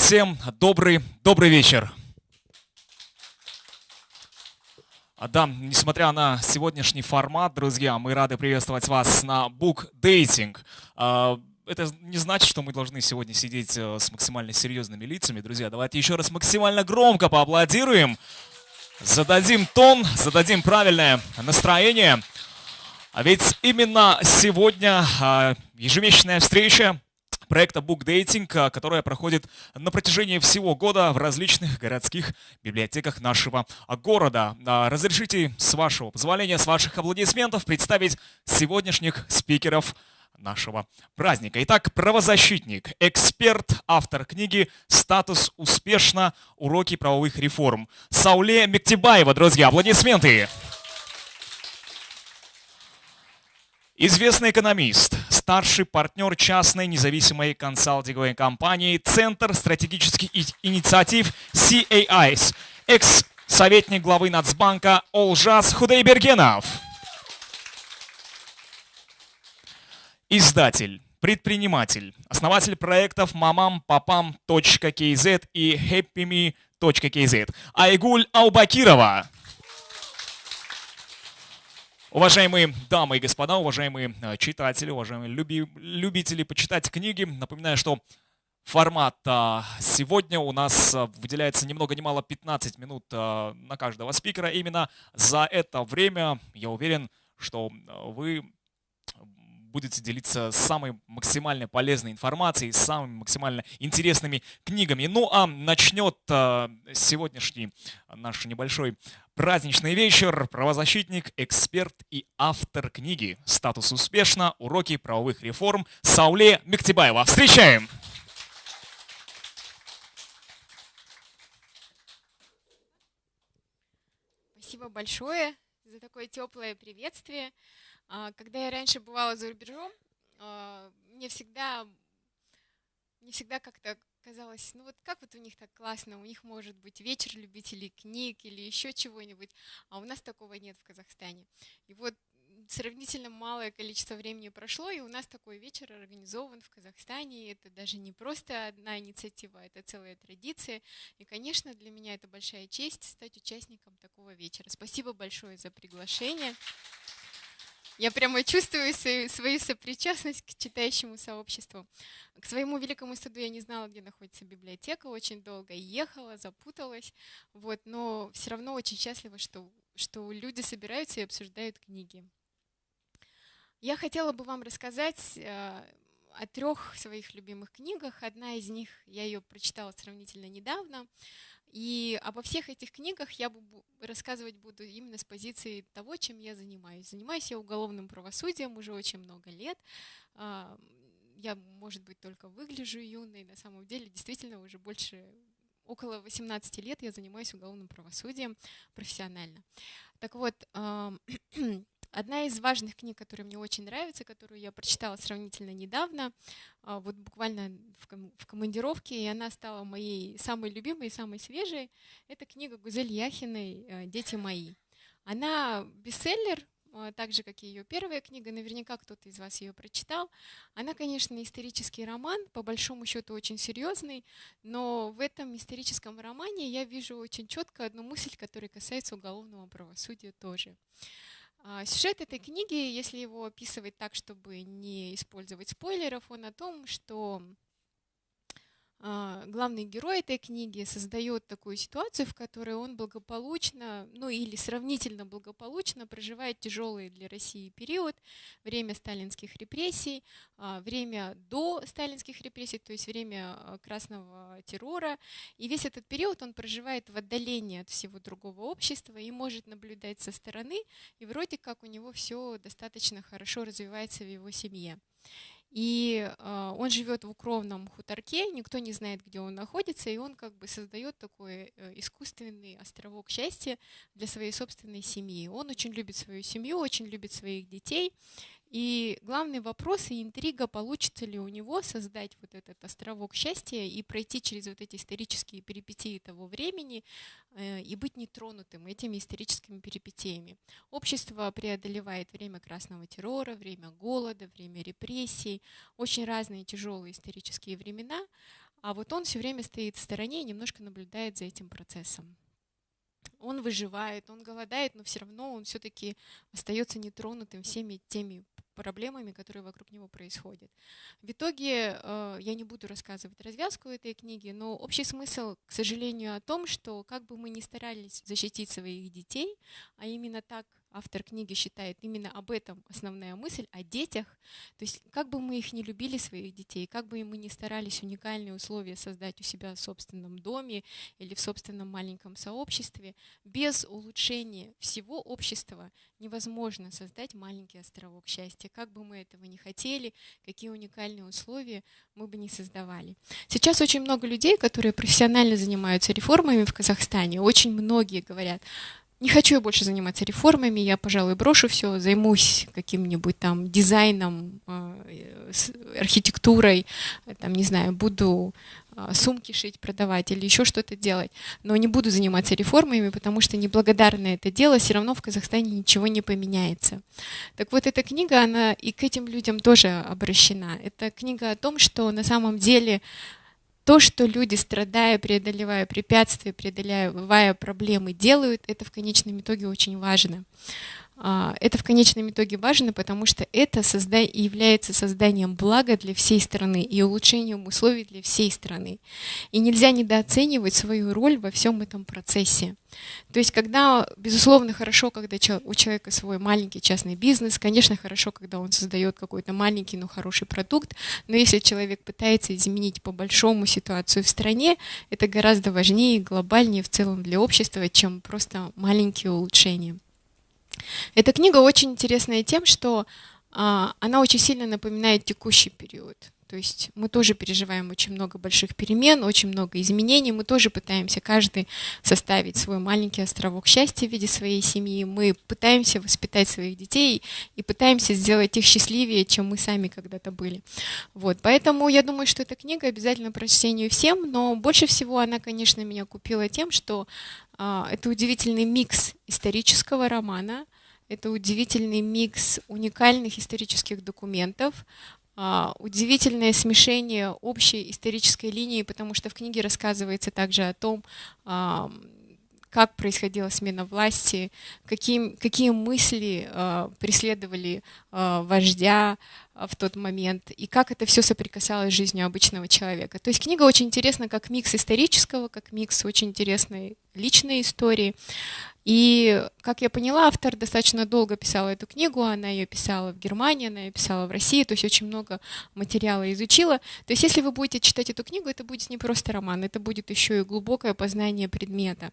Всем добрый вечер. Да, несмотря на сегодняшний формат, друзья, мы рады приветствовать вас на Book Dating. Это не значит, что мы должны сегодня сидеть с максимально серьезными лицами. Друзья, давайте еще раз максимально громко поаплодируем, зададим тон, зададим правильное настроение. А ведь именно сегодня ежемесячная встреча проекта Book Dating, которая проходит на протяжении всего года в различных городских библиотеках нашего города. Разрешите, с вашего позволения, с ваших аплодисментов, представить сегодняшних спикеров нашего праздника. Итак, правозащитник, эксперт, автор книги «Статус успешно. Уроки правовых реформ» Сауле Мектибаева, друзья, аплодисменты. Известный экономист, старший партнер частной независимой консалтинговой компании «Центр стратегических инициатив CAIS», экс-советник главы Нацбанка Олжас Худайбергенов. Издатель, предприниматель, основатель проектов mamam.papam.kz и happyme.kz Айгуль Аубакирова. Уважаемые дамы и господа, уважаемые читатели, уважаемые любители почитать книги, напоминаю, что формат сегодня у нас выделяется ни много ни мало 15 минут на каждого спикера. Именно за это время, я уверен, что вы будете делиться самой максимально полезной информацией, самыми максимально интересными книгами. Ну а начнет сегодняшний наш небольшой праздничный вечер правозащитник, эксперт и автор книги «Статус успешно. Уроки правовых реформ» Сауле Мектибаева. Встречаем! Спасибо большое за такое теплое приветствие. Когда я раньше бывала за рубежом, мне всегда как-то казалось, ну вот как вот у них так классно, у них может быть вечер любителей книг или еще чего-нибудь, а у нас такого нет в Казахстане. И вот сравнительно малое количество времени прошло, и у нас такой вечер организован в Казахстане. Это даже не просто одна инициатива, это целая традиция. И, конечно, для меня это большая честь стать участником такого вечера. Спасибо большое за приглашение. Я прямо чувствую свою сопричастность к читающему сообществу. К своему великому стыду я не знала, где находится библиотека, очень долго ехала, запуталась, но все равно очень счастлива, что люди собираются и обсуждают книги. Я хотела бы вам рассказать о 3 своих любимых книгах. Одна из них, я ее прочитала сравнительно недавно. И обо всех этих книгах я рассказывать буду именно с позиции того, чем я занимаюсь. Занимаюсь я уголовным правосудием уже очень много лет. Я, может быть, только выгляжу юной. На самом деле, действительно, уже около 18 лет я занимаюсь уголовным правосудием профессионально. Так вот, одна из важных книг, которая мне очень нравится, которую я прочитала сравнительно недавно, вот буквально в командировке, и она стала моей самой любимой и самой свежей, это книга Гузель Яхиной «Дети мои». Она бестселлер, так же, как и ее первая книга, наверняка кто-то из вас ее прочитал. Она, конечно, исторический роман, по большому счету очень серьезный, но в этом историческом романе я вижу очень четко одну мысль, которая касается уголовного правосудия тоже. Сюжет этой книги, если его описывать так, чтобы не использовать спойлеров, он о том, что главный герой этой книги создает такую ситуацию, в которой он благополучно, или сравнительно благополучно проживает тяжелый для России период, время сталинских репрессий, время до сталинских репрессий, то есть время красного террора. И весь этот период он проживает в отдалении от всего другого общества и может наблюдать со стороны, и вроде как у него все достаточно хорошо развивается в его семье. И он живет в укромном хуторке, никто не знает, где он находится, и он как бы создает такой искусственный островок счастья для своей собственной семьи. Он очень любит свою семью, очень любит своих детей. И главный вопрос и интрига, получится ли у него создать вот этот островок счастья и пройти через вот эти исторические перипетии того времени и быть нетронутым этими историческими перипетиями. Общество преодолевает время красного террора, время голода, время репрессий, очень разные тяжелые исторические времена. а вот он все время стоит в стороне и немножко наблюдает за этим процессом. Он выживает, он голодает, но все равно он все-таки остается нетронутым всеми теми проблемами, которые вокруг него происходят. В итоге я не буду рассказывать развязку этой книги, но общий смысл, к сожалению, о том, что как бы мы ни старались защитить своих детей, а именно так автор книги считает, именно об этом основная мысль, о детях, то есть как бы мы их не любили, своих детей, как бы мы ни старались уникальные условия создать у себя в собственном доме или в собственном маленьком сообществе, без улучшения всего общества невозможно создать маленький островок счастья. Как бы мы этого не хотели, какие уникальные условия мы бы не создавали. Сейчас очень много людей, которые профессионально занимаются реформами в Казахстане. Очень многие говорят: не хочу я больше заниматься реформами, я, пожалуй, брошу все, займусь каким-нибудь там дизайном, архитектурой, там, не знаю, буду сумки шить, продавать или еще что-то делать, но не буду заниматься реформами, потому что неблагодарное это дело, все равно в Казахстане ничего не поменяется. Так вот, эта книга, она и к этим людям тоже обращена. Это книга о том, что на самом деле то, что люди, страдая, преодолевая препятствия, преодолевая проблемы, делают, это в конечном итоге очень важно. Это в конечном итоге важно, потому что это является созданием блага для всей страны и улучшением условий для всей страны. И нельзя недооценивать свою роль во всем этом процессе. То есть, когда, безусловно, хорошо, когда у человека свой маленький частный бизнес, конечно, хорошо, когда он создает какой-то маленький, но хороший продукт, но если человек пытается изменить по-большому ситуацию в стране, это гораздо важнее и глобальнее в целом для общества, чем просто маленькие улучшения. Эта книга очень интересная тем, что она очень сильно напоминает текущий период. То есть мы тоже переживаем очень много больших перемен, очень много изменений. Мы тоже пытаемся каждый составить свой маленький островок счастья в виде своей семьи. Мы пытаемся воспитать своих детей и пытаемся сделать их счастливее, чем мы сами когда-то были. Вот. Поэтому я думаю, что эта книга обязательно прочтению всем, но больше всего она, конечно, меня купила тем, что это удивительный микс исторического романа, это удивительный микс уникальных исторических документов, удивительное смешение общей исторической линии, потому что в книге рассказывается также о том, как происходила смена власти, какие мысли преследовали вождя в тот момент, и как это все соприкасалось с жизнью обычного человека. То есть книга очень интересна как микс исторического, как микс очень интересной личной истории. И, как я поняла, автор достаточно долго писала эту книгу, она ее писала в Германии, она ее писала в России, то есть очень много материала изучила. То есть если вы будете читать эту книгу, это будет не просто роман, это будет еще и глубокое познание предмета.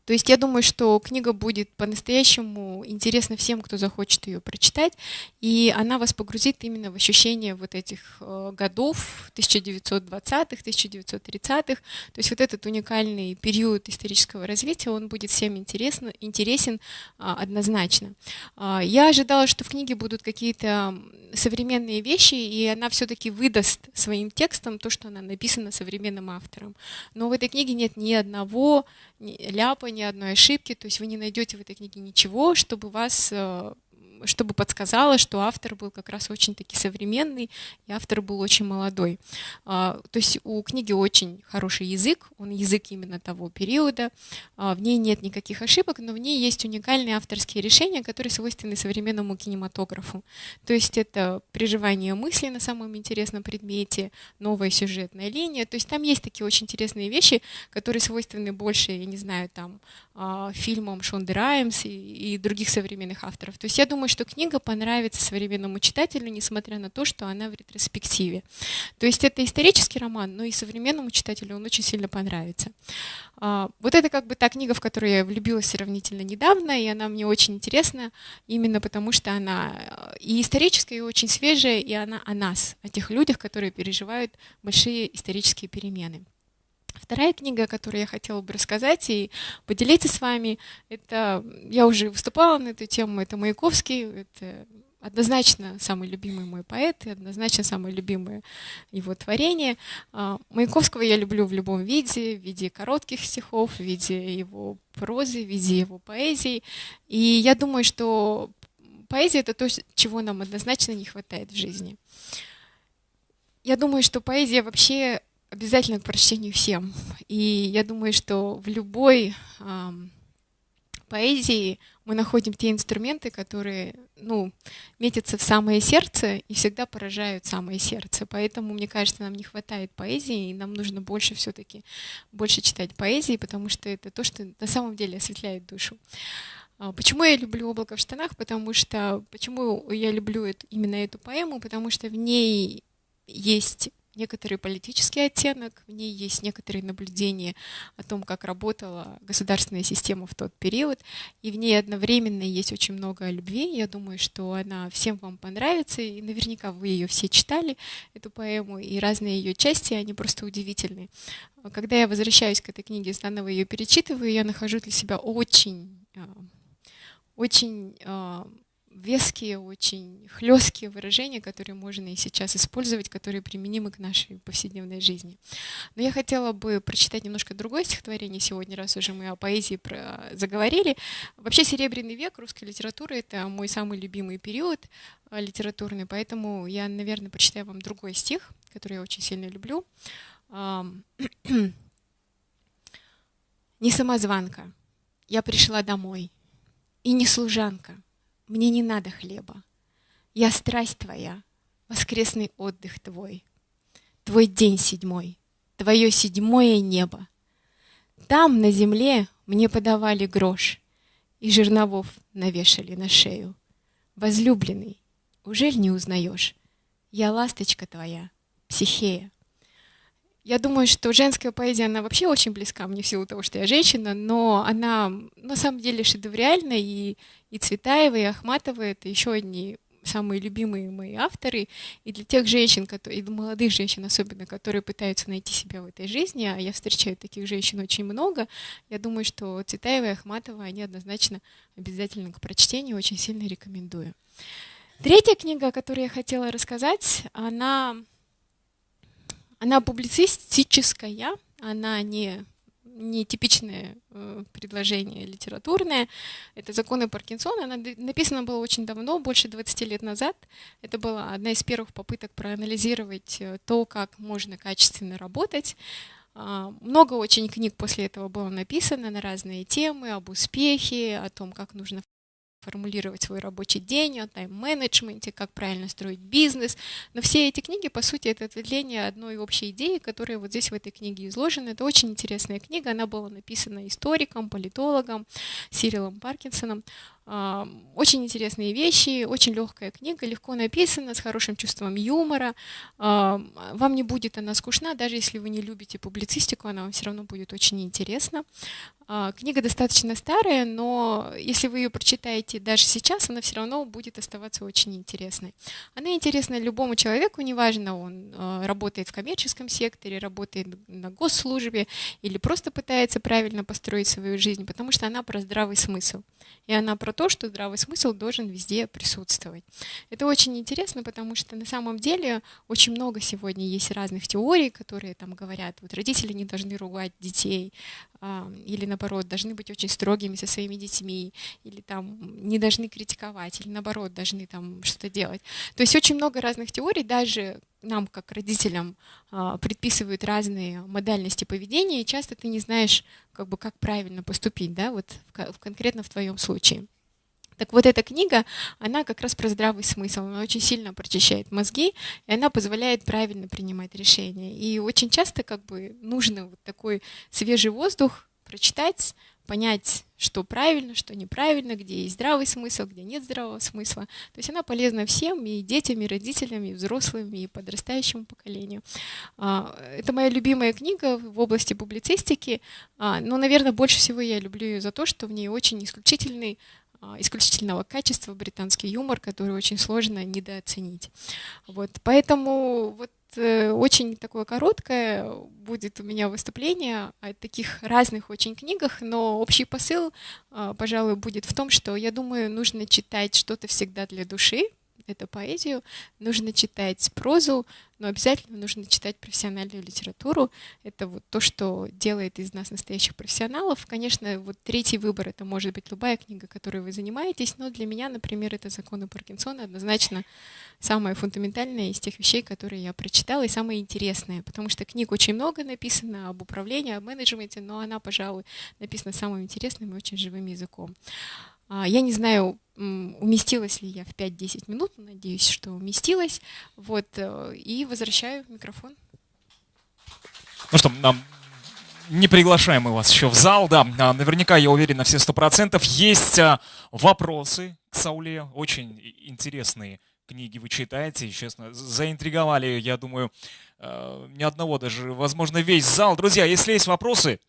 То есть я думаю, что книга будет по-настоящему интересна всем, кто захочет ее прочитать, и она вас погрузит именно в ощущение вот этих годов 1920-х, 1930-х. То есть вот этот уникальный период исторического развития, он будет всем интересен однозначно. Я ожидала, что в книге будут какие-то современные вещи, и она все-таки выдаст своим текстом то, что она написана современным автором. Но в этой книге нет ни одного ляпа, ни одной ошибки, то есть вы не найдете в этой книге ничего, чтобы подсказало, что автор был как раз очень-таки современный, и автор был очень молодой. То есть у книги очень хороший язык, он язык именно того периода, в ней нет никаких ошибок, но в ней есть уникальные авторские решения, которые свойственны современному кинематографу. То есть это приживание мысли на самом интересном предмете, новая сюжетная линия, то есть там есть такие очень интересные вещи, которые свойственны больше, я не знаю, там, фильмам Шонды Раймс и других современных авторов. То есть я думаю, что книга понравится современному читателю, несмотря на то, что она в ретроспективе. То есть это исторический роман, но и современному читателю он очень сильно понравится. Вот это как бы та книга, в которую я влюбилась сравнительно недавно, и она мне очень интересна, именно потому что она и историческая, и очень свежая, и она о нас, о тех людях, которые переживают большие исторические перемены. Вторая книга, о которой я хотела бы рассказать и поделиться с вами, это, я уже выступала на эту тему, это Маяковский, это однозначно самый любимый мой поэт, и однозначно самое любимое его творение. Маяковского я люблю в любом виде, в виде коротких стихов, в виде его прозы, в виде его поэзии. И я думаю, что поэзия — это то, чего нам однозначно не хватает в жизни. Я думаю, что поэзия вообще обязательно к прочтению всем. И я думаю, что в любой поэзии мы находим те инструменты, которые, ну, метятся в самое сердце и всегда поражают самое сердце. Поэтому, мне кажется, нам не хватает поэзии, и нам нужно больше все-таки больше читать поэзии, потому что это то, что на самом деле осветляет душу. Почему я люблю «Облако в штанах»? Почему я люблю именно эту поэму? Потому что в ней есть некоторый политический оттенок, в ней есть некоторые наблюдения о том, как работала государственная система в тот период, и в ней одновременно есть очень много о любви. Я думаю, что она всем вам понравится, и наверняка вы ее все читали, эту поэму, и разные ее части, они просто удивительны. Когда я возвращаюсь к этой книге, заново ее перечитываю, я нахожу для себя очень веские, очень хлесткие выражения, которые можно и сейчас использовать, которые применимы к нашей повседневной жизни. Но я хотела бы прочитать немножко другое стихотворение сегодня, раз уже мы о поэзии заговорили. Вообще «Серебряный век» русской литературы — это мой самый любимый период литературный, поэтому я, наверное, прочитаю вам другой стих, который я очень сильно люблю. «Не самозванка, я пришла домой, и не служанка, мне не надо хлеба. Я страсть твоя, воскресный отдых твой, твой день седьмой, твое седьмое небо. Там, на земле, мне подавали грош, и жерновов навешали на шею. Возлюбленный, ужель не узнаешь? Я ласточка твоя, Психея». Я думаю, что женская поэзия, она вообще очень близка мне в силу того, что я женщина, но она на самом деле шедевральна, и Цветаева, и Ахматова — это еще одни самые любимые мои авторы. И для тех женщин, и для молодых женщин особенно, которые пытаются найти себя в этой жизни, а я встречаю таких женщин очень много, я думаю, что Цветаева и Ахматова, они однозначно обязательно к прочтению, очень сильно рекомендую. Третья книга, о которой я хотела рассказать, она публицистическая, она не типичное предложение литературное. Это «Законы Паркинсона». Она написана была очень давно, больше 20 лет назад. Это была одна из первых попыток проанализировать то, как можно качественно работать. Много очень книг после этого было написано на разные темы, об успехе, о том, как нужно формулировать свой рабочий день, о тайм-менеджменте, как правильно строить бизнес. Но все эти книги, по сути, это ответвление одной общей идеи, которая вот здесь в этой книге изложена. Это очень интересная книга. Она была написана историком, политологом Сирилом Паркинсоном. Очень интересные вещи, очень легкая книга, легко написана, с хорошим чувством юмора. Вам не будет она скучна, даже если вы не любите публицистику, она вам все равно будет очень интересна. Книга достаточно старая, но если вы ее прочитаете даже сейчас, она все равно будет оставаться очень интересной. Она интересна любому человеку, неважно, он работает в коммерческом секторе, работает на госслужбе или просто пытается правильно построить свою жизнь, потому что она про здравый смысл. И она про то, что здравый смысл должен везде присутствовать. Это очень интересно, потому что на самом деле очень много сегодня есть разных теорий, которые там говорят, вот родители не должны ругать детей, или наоборот, должны быть очень строгими со своими детьми, или там не должны критиковать, или наоборот, должны там что-то делать. То есть очень много разных теорий, даже нам, как родителям, предписывают разные модальности поведения, и часто ты не знаешь, как правильно поступить, да, вот конкретно в твоем случае. Так вот, эта книга, она как раз про здравый смысл, она очень сильно прочищает мозги, и она позволяет правильно принимать решения. И очень часто нужно вот такой свежий воздух прочитать, понять, что правильно, что неправильно, где есть здравый смысл, где нет здравого смысла. То есть она полезна всем, и детям, и родителям, и взрослым, и подрастающему поколению. Это моя любимая книга в области публицистики, но, наверное, больше всего я люблю ее за то, что в ней очень исключительного качества британский юмор, который очень сложно недооценить. Вот. Поэтому очень такое короткое будет у меня выступление о таких разных очень книгах, но общий посыл, пожалуй, будет в том, что, я думаю, нужно читать что-то всегда для души, это поэзию, нужно читать прозу, но обязательно нужно читать профессиональную литературу. Это вот то, что делает из нас настоящих профессионалов. Конечно, вот третий выбор — это может быть любая книга, которой вы занимаетесь, но для меня, например, это «Законы Паркинсона» однозначно самое фундаментальное из тех вещей, которые я прочитала, и самое интересное, потому что книг очень много написано об управлении, об менеджменте, но она, пожалуй, написана самым интересным и очень живым языком. Я не знаю, уместилась ли я в 5-10 минут, но надеюсь, что уместилась. Вот, и возвращаю микрофон. Ну что, не приглашаем мы вас еще в зал, да, наверняка, я уверен, на все 100%. Есть вопросы к Сауле, очень интересные книги вы читаете, честно, заинтриговали, я думаю, ни одного даже, возможно, весь зал. Друзья, если есть вопросы,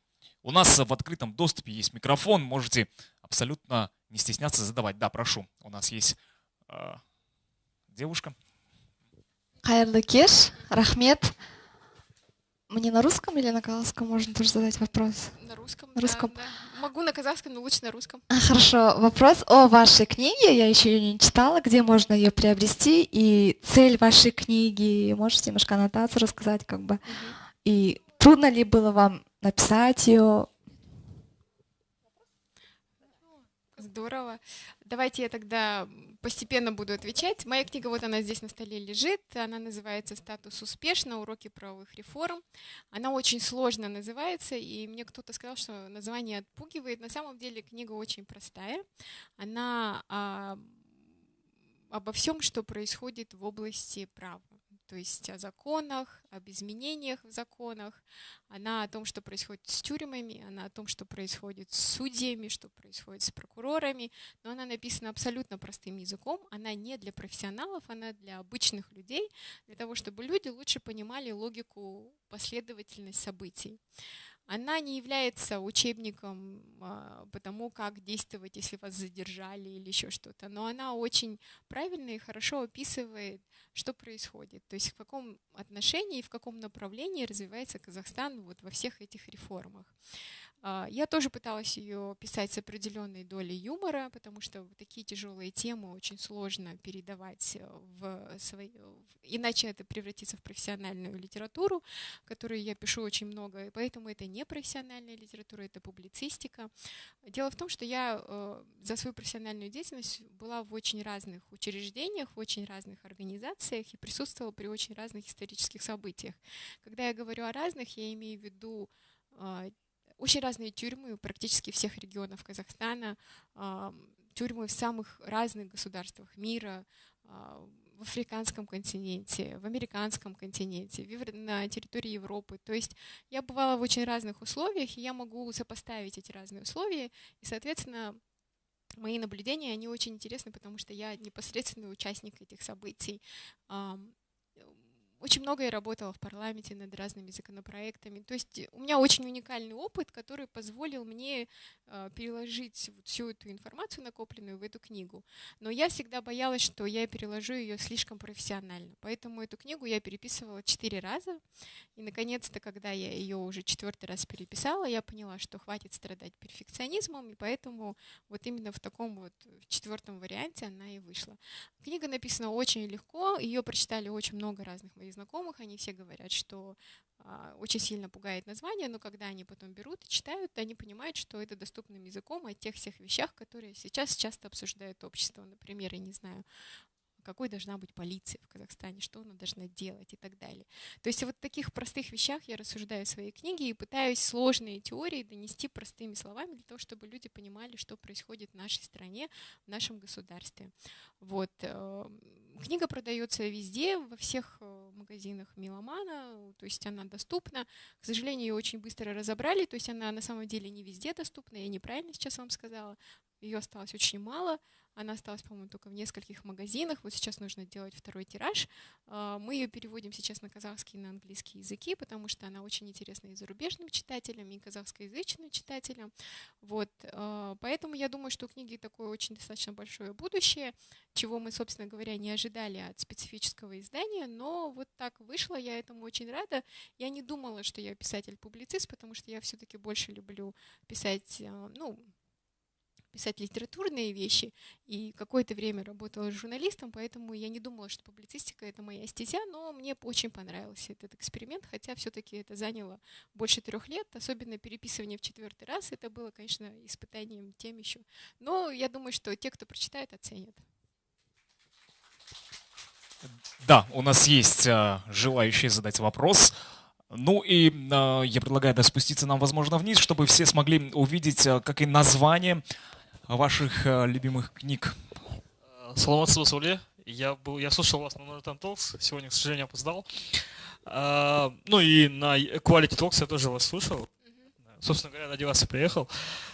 у нас в открытом доступе есть микрофон, можете абсолютно не стесняться задавать. Да, прошу, у нас есть девушка. Хайрлы кеш, рахмет. Мне на русском или на казахском можно тоже задать вопрос? На русском. На русском. Да. Могу на казахском, но лучше на русском. Хорошо. Вопрос о вашей книге. Я еще ее не читала. Где можно ее приобрести? И цель вашей книги. Можете немножко аннотацию рассказать, как бы. И трудно ли было вам написать ее? Здорово. Давайте я тогда постепенно буду отвечать. Моя книга, вот она здесь на столе лежит. Она называется «Статус успешно. Уроки правовых реформ». Она очень сложно называется, и мне кто-то сказал, что название отпугивает. На самом деле книга очень простая. Она обо всем, что происходит в области права. То есть о законах, об изменениях в законах, она о том, что происходит с тюрьмами, она о том, что происходит с судьями, что происходит с прокурорами, но она написана абсолютно простым языком, она не для профессионалов, она для обычных людей, для того, чтобы люди лучше понимали логику, последовательность событий. Она не является учебником по тому, как действовать, если вас задержали или еще что-то, но она очень правильно и хорошо описывает, что происходит, то есть в каком отношении и в каком направлении развивается Казахстан вот во всех этих реформах. Я тоже пыталась ее писать с определенной долей юмора, потому что такие тяжелые темы очень сложно передавать иначе это превратится в профессиональную литературу, которую я пишу очень много, и поэтому это не профессиональная литература, это публицистика. Дело в том, что я за свою профессиональную деятельность была в очень разных учреждениях, в очень разных организациях и присутствовала при очень разных исторических событиях. Когда я говорю о разных, я имею в виду очень разные тюрьмы практически всех регионов Казахстана, тюрьмы в самых разных государствах мира, в африканском континенте, в американском континенте, на территории Европы. То есть я бывала в очень разных условиях, и я могу сопоставить эти разные условия, и, соответственно, мои наблюдения, они очень интересны, потому что я непосредственный участник этих событий. Очень много я работала в парламенте над разными законопроектами. То есть у меня очень уникальный опыт, который позволил мне переложить вот всю эту информацию, накопленную в эту книгу. Но я всегда боялась, что я переложу ее слишком профессионально. Поэтому эту книгу я переписывала 4 раза. И, наконец-то, когда я ее уже 4-й раз переписала, я поняла, что хватит страдать перфекционизмом. И поэтому вот именно в таком вот в 4-м варианте она и вышла. Книга написана очень легко. Ее прочитали очень много разных моих знакомых, они все говорят, что очень сильно пугает название, но когда они потом берут и читают, они понимают, что это доступным языком о тех всех вещах, которые сейчас часто обсуждает общество. Например, я не знаю, какой должна быть полиция в Казахстане, что она должна делать и так далее. То есть вот в таких простых вещах я рассуждаю в своей книге и пытаюсь сложные теории донести простыми словами для того, чтобы люди понимали, что происходит в нашей стране, в нашем государстве. Вот. Книга продается везде, во всех магазинах Меломана, то есть она доступна. К сожалению, ее очень быстро разобрали, то есть она на самом деле не везде доступна, я неправильно сейчас вам сказала. Ее осталось очень мало, она осталась, по-моему, только в нескольких магазинах. Вот сейчас нужно делать 2-й тираж. Мы ее переводим сейчас на казахский и на английский языки, потому что она очень интересна и зарубежным читателям, и казахскоязычным читателям. Вот. Поэтому я думаю, что у книги такое очень достаточно большое будущее, чего мы, собственно говоря, не ожидали от специфического издания, но вот так вышло, я этому очень рада. Я не думала, что я писатель-публицист, потому что я все-таки больше люблю писать, писать литературные вещи, и какое-то время работала журналистом, поэтому я не думала, что публицистика — это моя стезя, но мне очень понравился этот эксперимент, хотя все-таки это заняло больше 3 лет, особенно переписывание в 4-й раз, это было, конечно, испытанием тем еще. Но я думаю, что те, кто прочитает, оценят. Да, у нас есть желающие задать вопрос. Ну и я предлагаю спуститься нам, возможно, вниз, чтобы все смогли увидеть, как и название ваших любимых книг. Саламат Сабасуле. Я слушал вас на Northern Talks, сегодня, к сожалению, опоздал. Ну и на Quality Talks я тоже вас слушал. Собственно говоря, ради вас и приехал.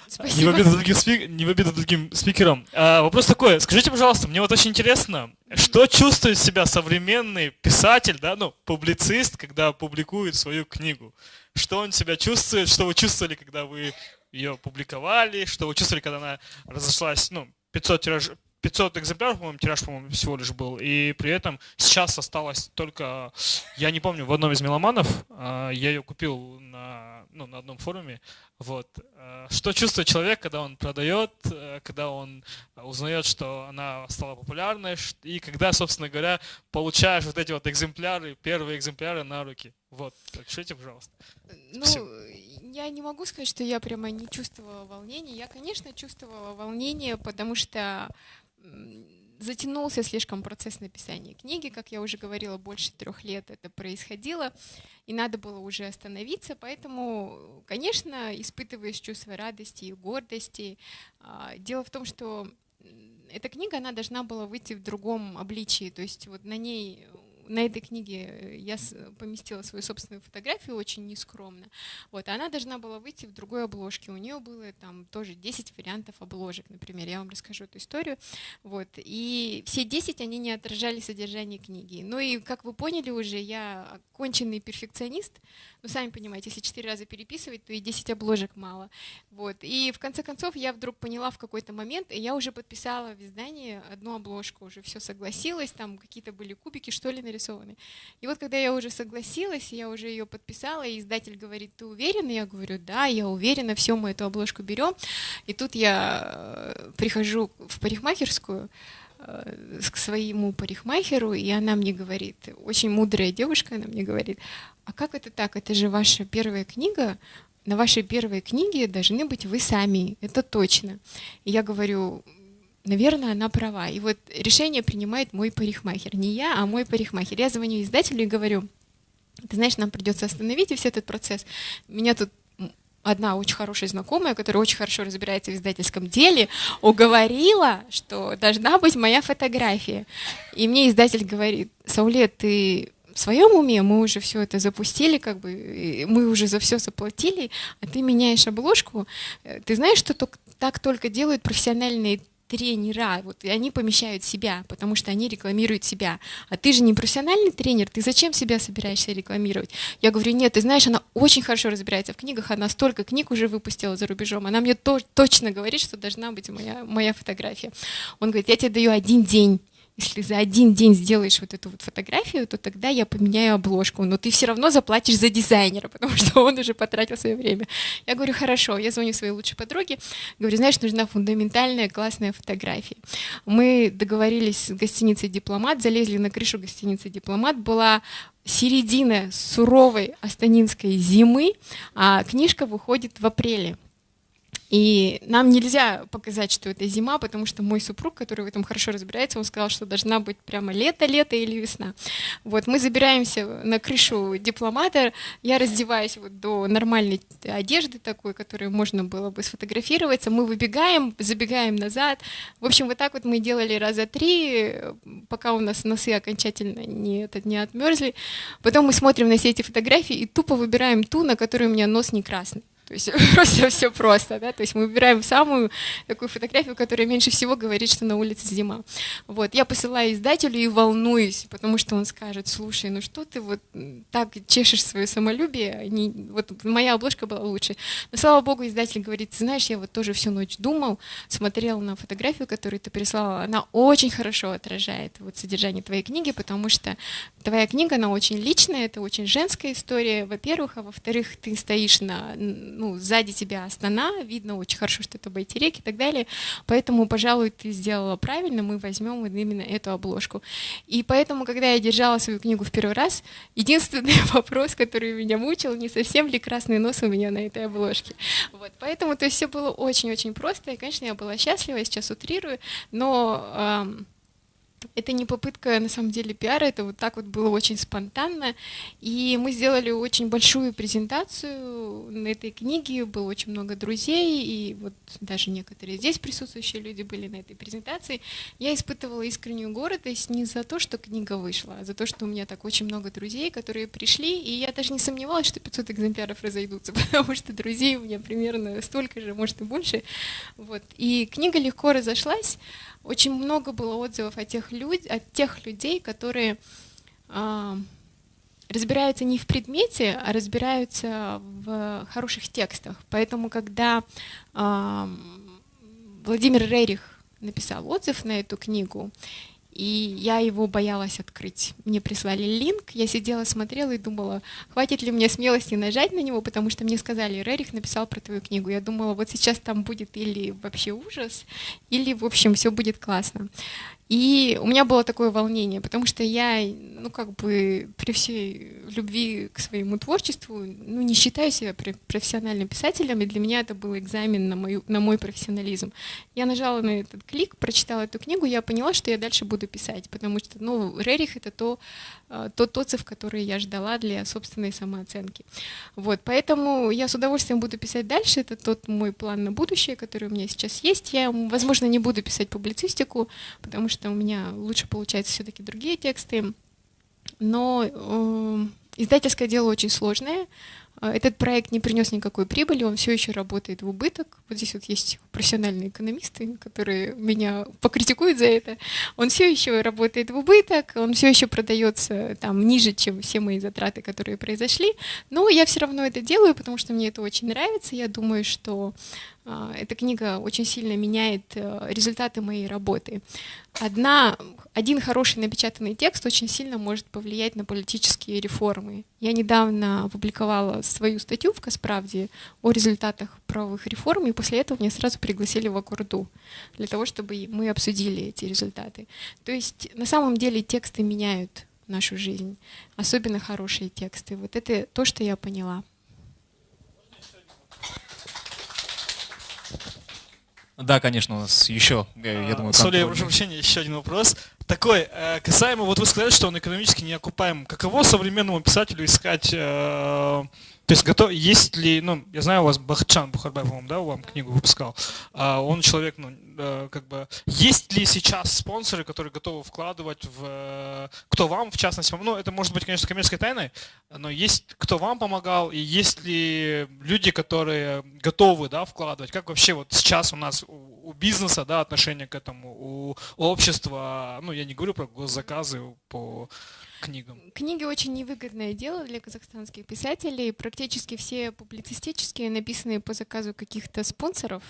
Спасибо. Не в обиду другим спикерам. Вопрос такой. Скажите, пожалуйста, мне вот очень интересно, что чувствует себя современный писатель, да, ну, публицист, когда публикует свою книгу? Что он себя чувствует? Что вы чувствовали, когда вы ее публиковали? Что вы чувствовали, когда она разошлась, ну, 500 экземпляров, по-моему, тираж, по-моему, всего лишь был. И при этом сейчас осталось только, я не помню, в одном из меломанов, я ее купил на одном форуме. Вот. Что чувствует человек, когда он продает, когда он узнает, что она стала популярной, и когда, собственно говоря, получаешь вот эти вот экземпляры, первые экземпляры на руки. Вот. Пишите, пожалуйста. Ну, я не могу сказать, что я прямо не чувствовала волнения. Я, конечно, чувствовала волнение, потому что затянулся слишком процесс написания книги, как я уже говорила, больше 3 лет это происходило, и надо было уже остановиться, поэтому, конечно, испытываешь чувство радости и гордости. Дело в том, что эта книга, она должна была выйти в другом обличии, то есть вот на этой книге я поместила свою собственную фотографию очень нескромно. Вот, она должна была выйти в другой обложке. У нее было там тоже 10 вариантов обложек, например. Я вам расскажу эту историю. Вот, и все 10 они не отражали содержание книги. Ну и, как вы поняли уже, я конченый перфекционист. Ну, сами понимаете, если 4 раза переписывать, то и 10 обложек мало. Вот. И в конце концов я вдруг поняла в какой-то момент, и я уже подписала в издании одну обложку, уже все согласилась, там какие-то были кубики, что ли, нарисованы. И вот когда я уже согласилась, я уже ее подписала, и издатель говорит: ты уверена? Я говорю: да, я уверена, все, мы эту обложку берем. И тут я прихожу в парикмахерскую, к своему парикмахеру, и она мне говорит, очень мудрая девушка, она мне говорит: а как это так? Это же ваша первая книга, на вашей первой книге должны быть вы сами, это точно. И я говорю: наверное, она права. И вот решение принимает мой парикмахер, не я, а мой парикмахер. Я звоню издателю и говорю: ты знаешь, нам придется остановить весь этот процесс. Меня тут одна очень хорошая знакомая, которая очень хорошо разбирается в издательском деле, уговорила, что должна быть моя фотография. И мне издатель говорит: Сауле, ты в своем уме? Мы уже все это запустили, как бы, мы уже за все заплатили, а ты меняешь обложку. Ты знаешь, что так только делают профессиональные тренера, вот, и они помещают себя, потому что они рекламируют себя. А ты же не профессиональный тренер, ты зачем себя собираешься рекламировать? Я говорю: нет, ты знаешь, она очень хорошо разбирается в книгах, она столько книг уже выпустила за рубежом, она мне точно говорит, что должна быть моя фотография. Он говорит: я тебе даю 1 день. Если за 1 день сделаешь вот эту вот фотографию, то тогда я поменяю обложку. Но ты все равно заплатишь за дизайнера, потому что он уже потратил свое время. Я говорю: хорошо. Я звоню своей лучшей подруге, говорю: знаешь, нужна фундаментальная классная фотография. Мы договорились с гостиницей «Дипломат», залезли на крышу гостиницы «Дипломат». Была середина суровой астанинской зимы, а книжка выходит в апреле. И нам нельзя показать, что это зима, потому что мой супруг, который в этом хорошо разбирается, он сказал, что должна быть прямо лето или весна. Вот, мы забираемся на крышу «Дипломата», я раздеваюсь вот до нормальной одежды такой, которой можно было бы сфотографироваться, мы выбегаем, забегаем назад. В общем, вот так вот мы делали раза 3, пока у нас носы окончательно не отмерзли. Потом мы смотрим на все эти фотографии и тупо выбираем ту, на которой у меня нос не красный. То есть просто все просто, да, то есть мы выбираем самую такую фотографию, которая меньше всего говорит, что на улице зима. Вот, я посылаю издателю и волнуюсь, потому что он скажет: слушай, ну что ты вот так чешешь свое самолюбие, вот моя обложка была лучше. Но, слава богу, издатель говорит: ты знаешь, я вот тоже всю ночь думал, смотрел на фотографию, которую ты прислала, она очень хорошо отражает вот содержание твоей книги, потому что твоя книга, она очень личная, это очень женская история, во-первых, а во-вторых, ты стоишь на ну, сзади тебя Астана, видно очень хорошо, что это Байтерек и так далее. Поэтому, пожалуй, ты сделала правильно, мы возьмем именно эту обложку. И поэтому, когда я держала свою книгу в первый раз, единственный вопрос, который меня мучил, не совсем ли красный нос у меня на этой обложке. Вот, поэтому, то есть все было очень-очень просто, и, конечно, я была счастлива, я сейчас утрирую, но это не попытка, на самом деле, пиара, это вот так вот было очень спонтанно, и мы сделали очень большую презентацию на этой книге, было очень много друзей, и вот даже некоторые здесь присутствующие люди были на этой презентации. Я испытывала искреннюю гордость не за то, что книга вышла, а за то, что у меня так очень много друзей, которые пришли, и я даже не сомневалась, что 500 экземпляров разойдутся, потому что друзей у меня примерно столько же, может и больше. Вот. И книга легко разошлась. Очень много было отзывов от тех людей, которые разбираются не в предмете, а разбираются в хороших текстах. Поэтому, когда Владимир Рерих написал отзыв на эту книгу, и я его боялась открыть. Мне прислали линк, я сидела, смотрела и думала, хватит ли мне смелости нажать на него, потому что мне сказали, Рерих написал про твою книгу. Я думала, вот сейчас там будет или вообще ужас, или, в общем, все будет классно. И у меня было такое волнение, потому что я, ну, как бы при всей любви к своему творчеству, ну, не считаю себя профессиональным писателем, и для меня это был экзамен на мой профессионализм. Я нажала на этот клик, прочитала эту книгу, я поняла, что я дальше буду писать, потому что, ну, Рерих — это тот отзыв, который я ждала для собственной самооценки. Вот, поэтому я с удовольствием буду писать дальше, это тот мой план на будущее, который у меня сейчас есть. Я, возможно, не буду писать публицистику, потому что у меня лучше получаются все-таки другие тексты, но издательское дело очень сложное. Этот проект не принес никакой прибыли, он все еще работает в убыток. Вот здесь вот есть профессиональные экономисты, которые меня покритикуют за это. Он все еще работает в убыток, он все еще продается там ниже, чем все мои затраты, которые произошли. Но я все равно это делаю, потому что мне это очень нравится. Я думаю, что эта книга очень сильно меняет результаты моей работы. Один хороший напечатанный текст очень сильно может повлиять на политические реформы. Я недавно опубликовала свою статью в «Казправде» о результатах правовых реформ, и после этого меня сразу пригласили в Аккорду для того, чтобы мы обсудили эти результаты. То есть на самом деле тексты меняют нашу жизнь, особенно хорошие тексты. Вот это то, что я поняла. Да, конечно, у нас еще, я думаю, Соля, я контрольный. прошу прощения, еще один вопрос. Такой, касаемо, вот вы сказали, что он экономически неокупаем. Каково современному писателю искать, то есть есть ли, ну, я знаю, у вас Бахытжан Бухарбаев, по-моему, да, вам книгу выпускал, он человек, ну, как бы, есть ли сейчас спонсоры, которые готовы вкладывать кто вам, в частности, ну, это может быть, конечно, коммерческой тайной, но есть, кто вам помогал, и есть ли люди, которые готовы, да, вкладывать, как вообще вот сейчас у нас у бизнеса, да, отношение к этому, у общества, ну, я не говорю про госзаказы по книгам. Книги очень невыгодное дело для казахстанских писателей. Практически все публицистические написаны по заказу каких-то спонсоров.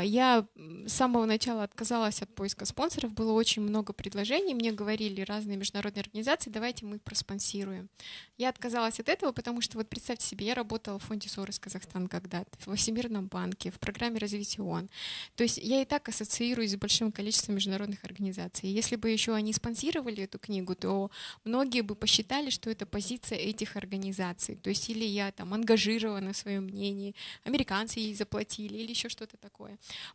Я с самого начала отказалась от поиска спонсоров, было очень много предложений, мне говорили разные международные организации, давайте мы их проспонсируем. Я отказалась от этого, потому что, вот представьте себе, я работала в фонде Сорос Казахстан когда-то, во Всемирном банке, в программе развития ООН. То есть я и так ассоциируюсь с большим количеством международных организаций. Если бы еще они спонсировали эту книгу, то многие бы посчитали, что это позиция этих организаций. То есть или я там ангажирована в своем мнении, американцы ей заплатили, или еще что-то такое.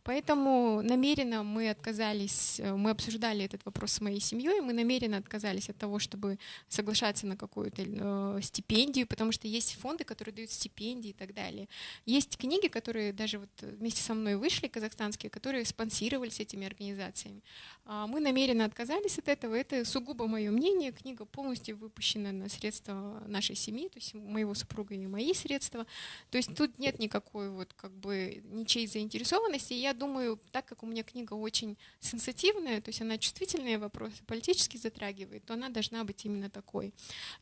Поэтому намеренно мы обсуждали этот вопрос с моей семьей, мы намеренно отказались от того, чтобы соглашаться на какую-то стипендию, потому что есть фонды, которые дают стипендии и так далее. Есть книги, которые даже вот вместе со мной вышли, казахстанские, которые спонсировались этими организациями. Мы намеренно отказались от этого, это сугубо мое мнение, книга полностью выпущена на средства нашей семьи, то есть моего супруга и мои средства, то есть тут нет никакой вот как бы ничьей заинтересованности. Я думаю, так как у меня книга очень сенситивная, то есть она чувствительные вопросы политически затрагивает, то она должна быть именно такой.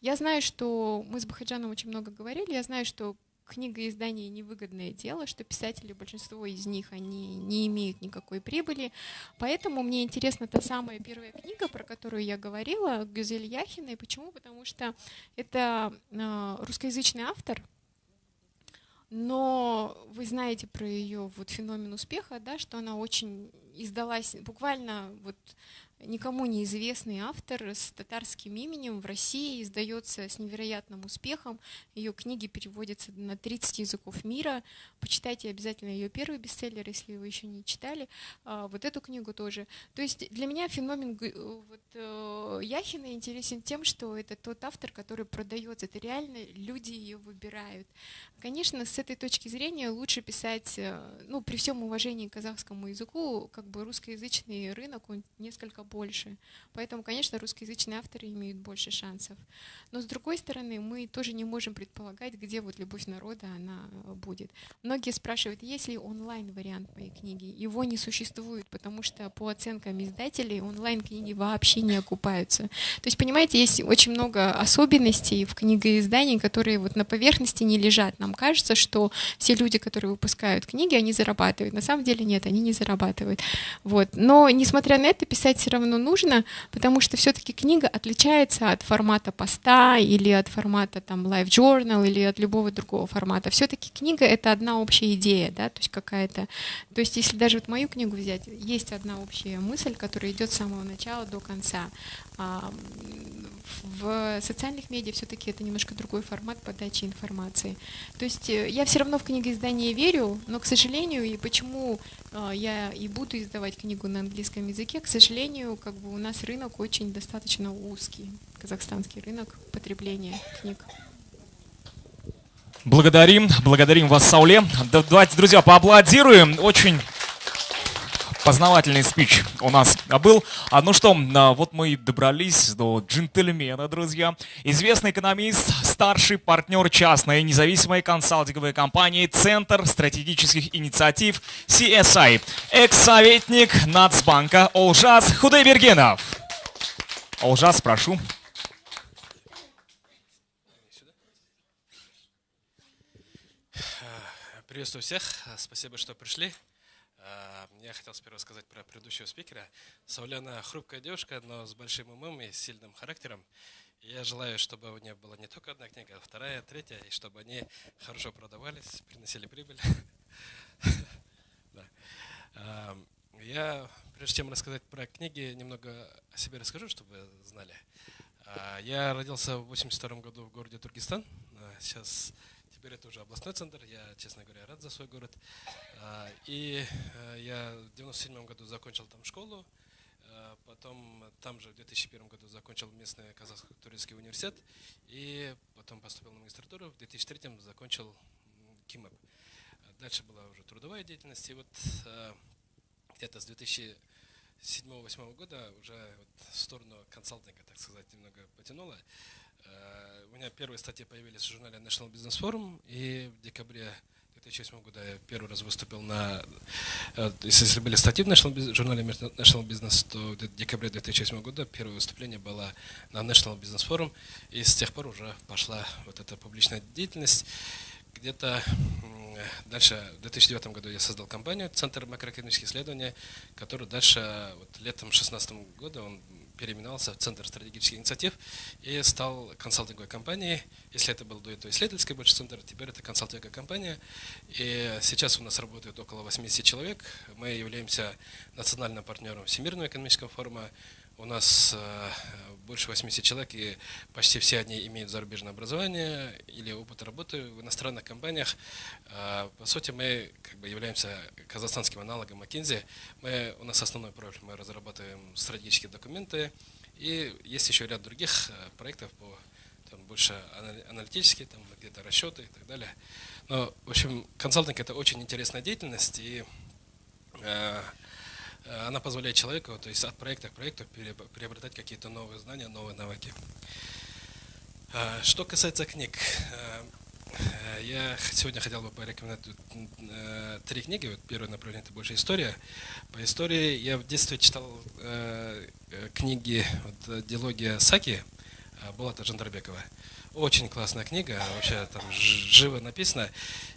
Я знаю, что мы с Бахытжаном очень много говорили, я знаю, что книгоиздание невыгодное дело, что писатели, большинство из них, они не имеют никакой прибыли. Поэтому мне интересна та самая первая книга, про которую я говорила, Гюзель Яхиной. Почему? Потому что это русскоязычный автор, Но вы знаете про ее вот феномен успеха, да, что она очень издалась буквально вот никому неизвестный автор с татарским именем в России, издается с невероятным успехом. Ее книги переводятся на 30 языков мира. Почитайте обязательно ее первый бестселлер, если вы еще не читали. Вот эту книгу тоже. То есть для меня феномен Яхина интересен тем, что это тот автор, который продается. Это реально люди ее выбирают. Конечно, с этой точки зрения лучше писать, ну, при всем уважении к казахскому языку, как бы русскоязычный рынок, он несколько больше. Поэтому, конечно, русскоязычные авторы имеют больше шансов. Но с другой стороны, мы тоже не можем предполагать, где вот любовь народа, она будет. Многие спрашивают, есть ли онлайн-вариант моей книги. Его не существует, потому что по оценкам издателей онлайн-книги вообще не окупаются. То есть, понимаете, есть очень много особенностей в книгоиздании, которые вот на поверхности не лежат. Нам кажется, что все люди, которые выпускают книги, они зарабатывают. На самом деле нет, они не зарабатывают. Вот. Но, несмотря на это, писать все равно нужно, потому что все-таки книга отличается от формата поста или от формата там Live Journal или от любого другого формата. Все-таки книга — это одна общая идея, да, то есть какая-то. То есть если даже вот мою книгу взять, есть одна общая мысль, которая идет с самого начала до конца. В социальных медиа все-таки это немножко другой формат подачи информации. То есть я все равно в книгоиздание верю, но, к сожалению, и почему я и буду издавать книгу на английском языке, к сожалению, как бы у нас рынок очень достаточно узкий, казахстанский рынок потребления книг. Благодарим вас, Сауле. Давайте, друзья, поаплодируем. Очень познавательный спич у нас был. Ну что, вот мы и добрались до джентльмена, друзья. Известный экономист, старший партнер частной независимой консалтинговой компании «Центр стратегических инициатив» CSI, экс-советник Нацбанка Олжас Худайбергенов. Олжас, прошу. Приветствую всех, спасибо, что пришли. Я хотел сперва сказать про предыдущего спикера. Сауляна хрупкая девушка, но с большим умом и сильным характером. Я желаю, чтобы у нее была не только одна книга, а вторая, третья, и чтобы они хорошо продавались, приносили прибыль. Я, прежде чем рассказать про книги, немного о себе расскажу, чтобы вы знали. Я родился в 1982 году в городе Туркестан. Сейчас теперь это уже областной центр. Я, честно говоря, рад за свой город. И я в 1997 году закончил там школу. Потом там же в 2001 году закончил местный казахско-турецкий университет. И потом поступил на магистратуру. В 2003 закончил КИМЭП. Дальше была уже трудовая деятельность. И вот где-то с 2007-2008 года уже вот в сторону консалтинга, так сказать, немного потянуло. У меня первые статьи появились в журнале National Business Forum, и в декабре 2008 года я первый раз выступил на... Если были статьи в журнале National Business, то в декабре 2008 года первое выступление было на National Business Forum, и с тех пор уже пошла вот эта публичная деятельность. Где-то дальше, в 2009 году я создал компанию «Центр макроэкономических исследований», который дальше, вот, летом 2016 года, он переименовался в Центр стратегических инициатив и стал консалтинговой компанией. Если это был до этого исследовательский больше центр, теперь это консалтинговая компания. И сейчас у нас работает около 80 человек. Мы являемся национальным партнером Всемирного экономического форума. У нас больше 80 человек, и почти все они имеют зарубежное образование или опыт работы в иностранных компаниях. По сути, мы как бы являемся казахстанским аналогом McKinsey. У нас основной профиль, мы разрабатываем стратегические документы, и есть еще ряд других проектов, там, больше аналитические, там, где-то расчеты и так далее. Но, в общем, консалтинг — это очень интересная деятельность, и она позволяет человеку, то есть от проекта к проекту, приобретать какие-то новые знания, новые навыки. Что касается книг, я сегодня хотел бы порекомендовать 3 книги. Вот первое направление — это больше история. По истории я в детстве читал книги «Дилогия Саки» Булата Жандарбекова. Очень классная книга, вообще там живо написано.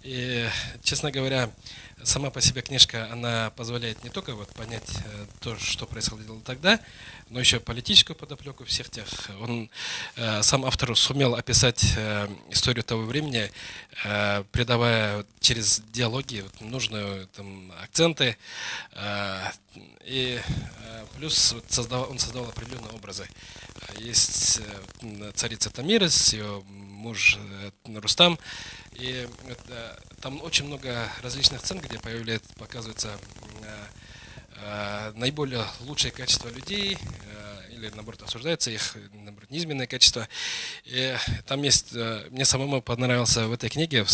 И, честно говоря, сама по себе книжка, она позволяет не только вот понять то, что происходило тогда, но еще политическую подоплеку всех тех. Он, сам автор сумел описать историю того времени, придавая через диалоги нужные там, акценты. И плюс вот он создавал определенные образы. Есть царица Тамирис, ее муж Рустам. И там очень много различных сцен, где показывается наиболее лучшие качества людей, или наоборот осуждается их, наоборот, низменные качества. И там есть, мне самому понравился в этой книге,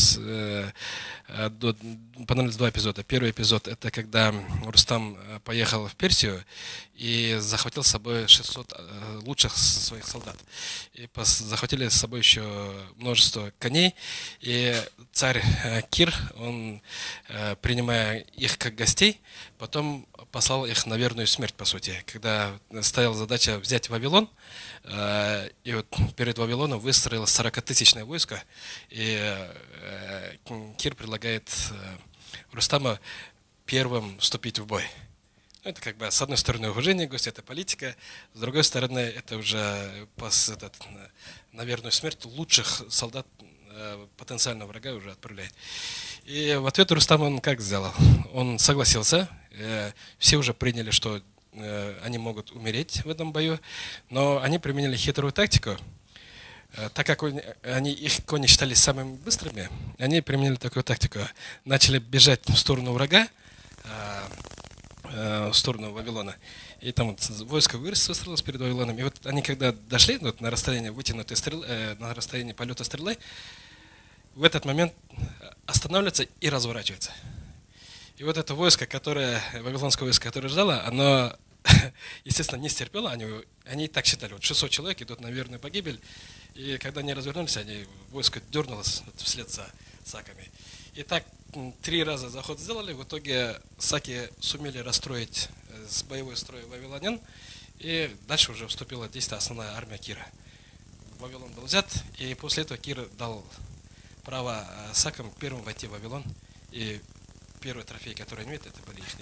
понравились два эпизода. Первый эпизод — это когда Рустам поехал в Персию и захватил с собой 600 лучших своих солдат. И захватили с собой еще множество коней. И царь Кир, он, принимая их как гостей, потом послал их на верную смерть, по сути. Когда стояла задача взять Вавилон, и вот перед Вавилоном выстроилось 40-тысячное войско, и Кир предлагает Рустама первым вступить в бой. Это как бы с одной стороны уважение к гостю, это политика, с другой стороны это уже на верную смерть лучших солдат потенциального врага уже отправляет. И в ответ Рустам он как сделал? Он согласился, все уже приняли, что они могут умереть в этом бою, но они применили хитрую тактику. Так как их кони считались самыми быстрыми, они применили такую тактику. Начали бежать в сторону врага, в сторону Вавилона. И там вот войско выстроилось перед Вавилоном. И вот они когда дошли вот, на расстояние вытянутой стрелы, на расстояние полета стрелы, в этот момент останавливаются и разворачиваются. И вот это войско, вавилонское войско, которое ждало, оно, естественно, не стерпело. Они и так считали, вот 600 человек идут на верную погибель. И когда они развернулись, войско дернулось вслед за саками. И так 3 раза заход сделали. В итоге саки сумели расстроить с боевой строй вавилонян. И дальше уже вступила в действие основная армия Кира. Вавилон был взят, и после этого Кир дал право сакам первым войти в Вавилон. И первый трофей, который они имеют, это были их.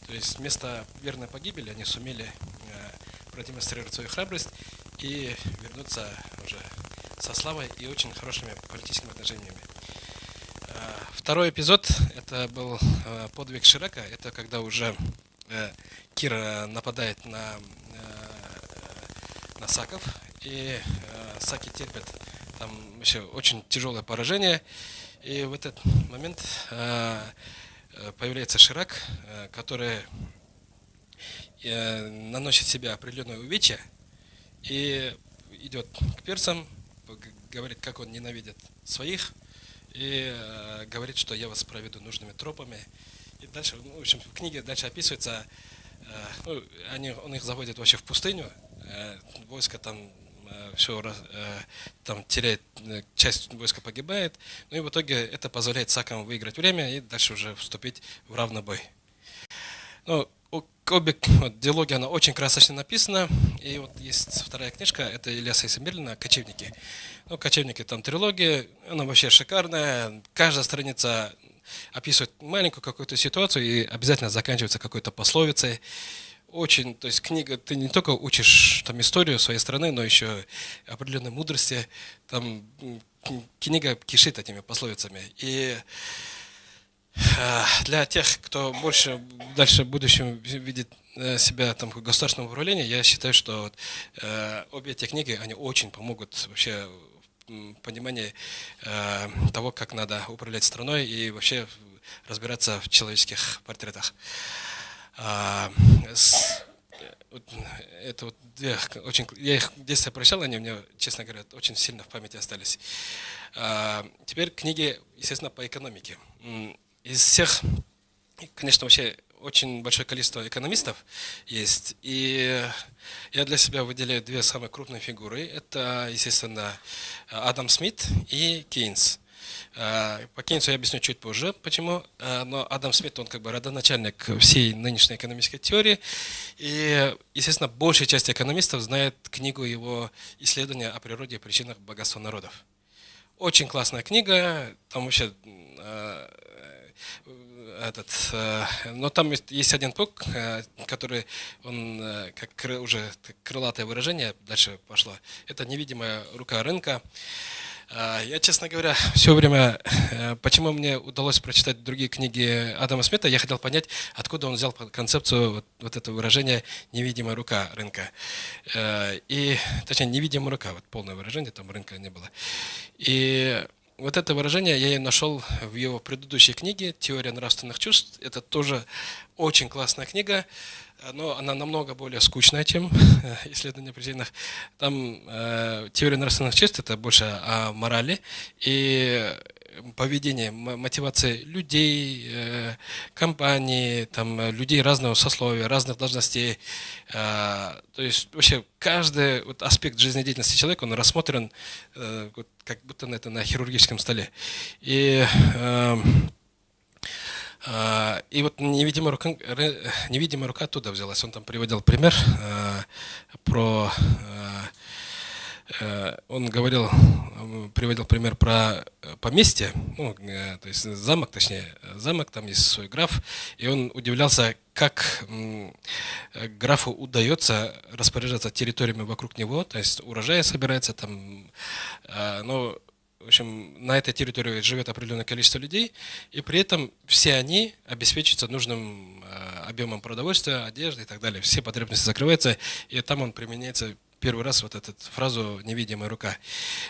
То есть вместо верной погибели они сумели продемонстрировать свою храбрость и вернуться уже со славой и очень хорошими политическими отношениями. Второй эпизод — это был подвиг Ширака. Это когда уже Кир нападает на саков, и саки терпят там еще очень тяжелое поражение. И в этот момент появляется Ширак, который наносит себе определенное увечье и идет к персам, говорит, как он ненавидит своих, и говорит, что я вас проведу нужными тропами. И дальше, в общем, в книге дальше описывается, он их заводит вообще в пустыню, войско там все там теряет, часть войска погибает, ну и в итоге это позволяет сакам выиграть время и дальше уже вступить в равный бой. Ну, обе диалоги, она очень красочно написана, и вот есть вторая книжка, это Ильяса Исамберлина «Кочевники». Ну, «Кочевники» там трилогия, она вообще шикарная, каждая страница описывает маленькую какую-то ситуацию и обязательно заканчивается какой-то пословицей. Очень, то есть книга, ты не только учишь там историю своей страны, но еще определенной мудрости. Там книга кишит этими пословицами. И для тех, кто больше дальше в будущем видит себя там в государственном управлении, я считаю, что обе эти книги, они очень помогут вообще в понимании того, как надо управлять страной и вообще разбираться в человеческих портретах. Это вот две очень, я их в детстве прочитал, они у меня, честно говоря, очень сильно в памяти остались. Теперь книги, естественно, по экономике. Из всех, конечно, вообще очень большое количество экономистов есть, и я для себя выделяю две самые крупные фигуры. Это, естественно, Адам Смит и Кейнс. По Кейнсу я объясню чуть позже, почему. Но Адам Смит, он как бы родоначальник всей нынешней экономической теории. И, естественно, большая часть экономистов знает книгу его исследования о природе и причинах богатства народов. Очень классная книга, там вообще но там есть один пункт, который он уже крылатое выражение дальше пошло. Это невидимая рука рынка. Я, честно говоря, все время, почему мне удалось прочитать другие книги Адама Смита, я хотел понять, откуда он взял концепцию вот это выражение «невидимая рука рынка». Точнее, невидимая рука, вот полное выражение, там рынка не было. И вот это выражение я нашел в его предыдущей книге «Теория нравственных чувств». Это тоже очень классная книга, но она намного более скучная, чем «Исследование причинах». Там теория нравственных чувств – это больше о морали и поведении, мотивации людей, компаний, там, людей разного сословия, разных должностей. То есть вообще каждый вот аспект жизнедеятельности человека, он рассмотрен как будто это на хирургическом столе. И вот невидимая рука оттуда взялась. Он там приводил пример про... Он приводил пример про поместье, то есть замок, там есть свой граф, и он удивлялся, как графу удается распоряжаться территориями вокруг него, то есть урожай собирается там, но в общем, на этой территории живет определенное количество людей, и при этом все они обеспечиваются нужным объемом продовольствия, одежды и так далее. Все потребности закрываются, и там он применяется первый раз вот эту фразу «невидимая рука».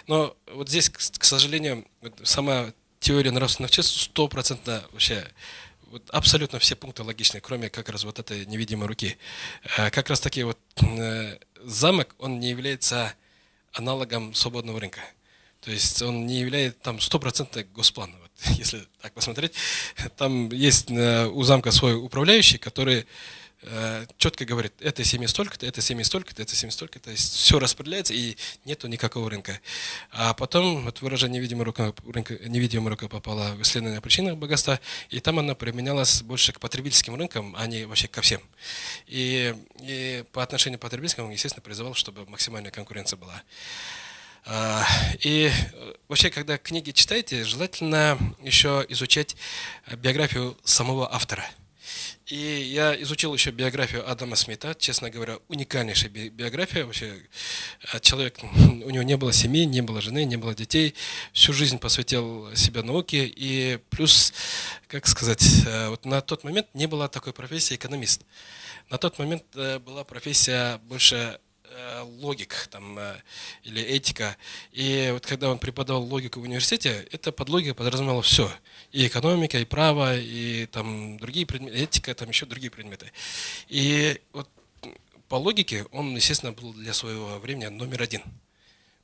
Но вот здесь, к сожалению, сама теория нравственных чувств 100% вообще, вот абсолютно все пункты логичны, кроме как раз вот этой невидимой руки. Как раз таки вот замок, он не является аналогом свободного рынка. То есть он не является там 100% госплан. Вот, если так посмотреть, там есть у замка свой управляющий, который четко говорит, этой семье столько-то, этой семье столько-то, этой семье столько-то. То есть все распределяется и нету никакого рынка. А потом вот выражение невидимая рука попала в исследование о причинах богатства, и там она применялась больше к потребительским рынкам, а не вообще ко всем. И по отношению к потребительским он, естественно, призывал, чтобы максимальная конкуренция была. И вообще, когда книги читаете, желательно еще изучать биографию самого автора. И я изучил еще биографию Адама Смита, честно говоря, уникальнейшая биография. Вообще, человек, у него не было семьи, не было жены, не было детей, всю жизнь посвятил себя науке. И плюс, как сказать, вот на тот момент не было такой профессии экономист. На тот момент была профессия больше логик там, или этика. И вот когда он преподавал логику в университете, это под логикой подразумевало все. И экономика, и право, и там другие предметы, этика, там еще другие предметы. И вот по логике он, естественно, был для своего времени номер один.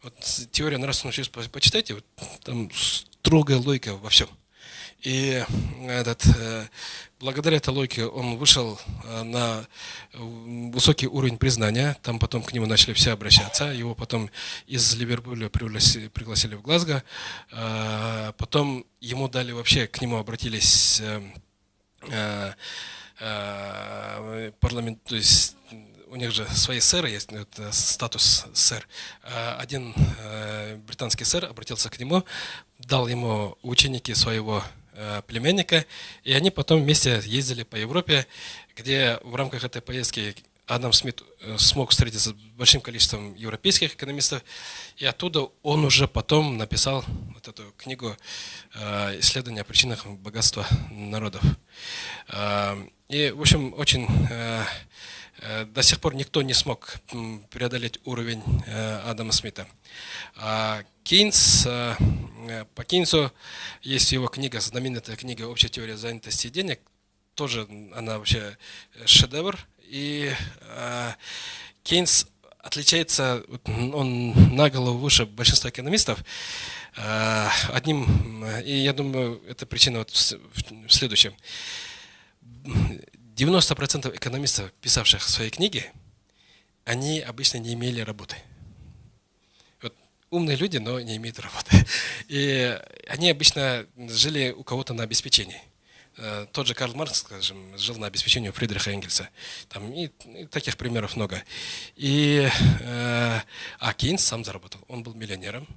Вот теория нравственных чувств почитайте, вот, там строгая логика во всем. И благодаря этой логике он вышел на высокий уровень признания. Там потом к нему начали все обращаться. Его потом из Ливерпуля пригласили в Глазго. Потом ему дали вообще, к нему обратились парламент, то есть у них же свои сэры есть, статус сэр. Один британский сэр обратился к нему, дал ему ученики своего племянника, и они потом вместе ездили по Европе, где в рамках этой поездки Адам Смит смог встретиться с большим количеством европейских экономистов, и оттуда он уже потом написал вот эту книгу «Исследование о причинах богатства народов». И, в общем, очень до сих пор никто не смог преодолеть уровень Адама Смита. Кейнс, по Кейнсу есть его книга, знаменитая книга «Общая теория занятости и денег». Тоже она вообще шедевр. И Кейнс отличается, он на голову выше большинства экономистов. И я думаю, это причина вот в следующем. 90% экономистов, писавших свои книги, они обычно не имели работы. Вот умные люди, но не имеют работы. И они обычно жили у кого-то на обеспечении. Тот же Карл Маркс, скажем, жил на обеспечении у Фридриха Энгельса. Там и таких примеров много. А Кейнс сам заработал. Он был миллионером.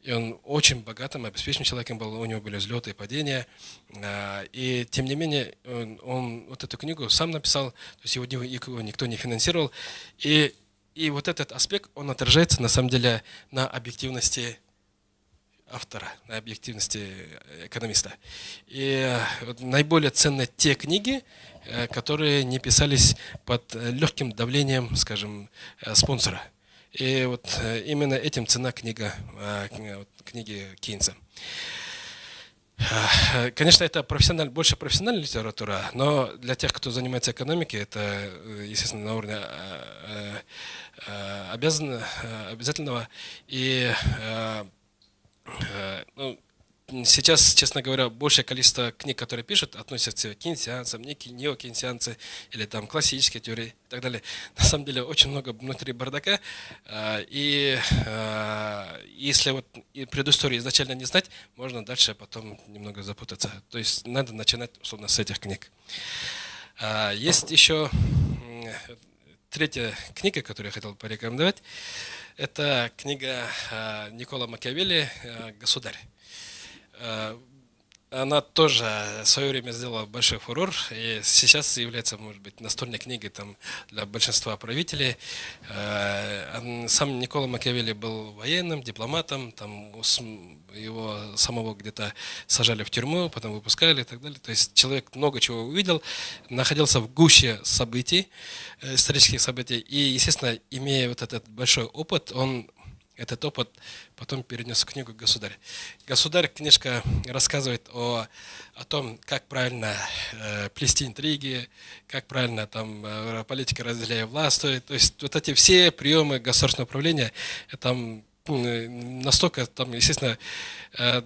И он очень богатым, обеспеченным человеком был. У него были взлеты и падения. И тем не менее, он вот эту книгу сам написал. То есть его никто не финансировал. И вот этот аспект, он отражается на самом деле на объективности автора, на объективности экономиста. И наиболее ценны те книги, которые не писались под легким давлением, скажем, спонсора. И вот именно этим цена книги Кейнса. Конечно, это больше профессиональная литература, но для тех, кто занимается экономикой, это, естественно, на уровне обязательного. И сейчас, честно говоря, большее количество книг, которые пишут, относятся к кейнсианцам, неокейнсианцы или там классические теории и так далее. На самом деле очень много внутри бардака. И если вот предысторию изначально не знать, можно дальше потом немного запутаться. То есть надо начинать, условно, с этих книг. Есть еще третья книга, которую я хотел порекомендовать. Это книга Никколо Макиавелли «Государь». Она тоже в свое время сделала большой фурор и сейчас является, может быть, настольной книгой там, для большинства правителей. Сам Никколо Макиавелли был военным, дипломатом, там, его самого где-то сажали в тюрьму, потом выпускали и так далее. То есть человек много чего увидел, находился в гуще событий, исторических событий. И, естественно, имея вот этот большой опыт, он этот опыт потом перенес в книгу «Государь». «Государь» книжка рассказывает о том, как правильно плести интриги, как правильно там политика разделяя власть. То есть вот эти все приемы государственного управления, там настолько, там, естественно,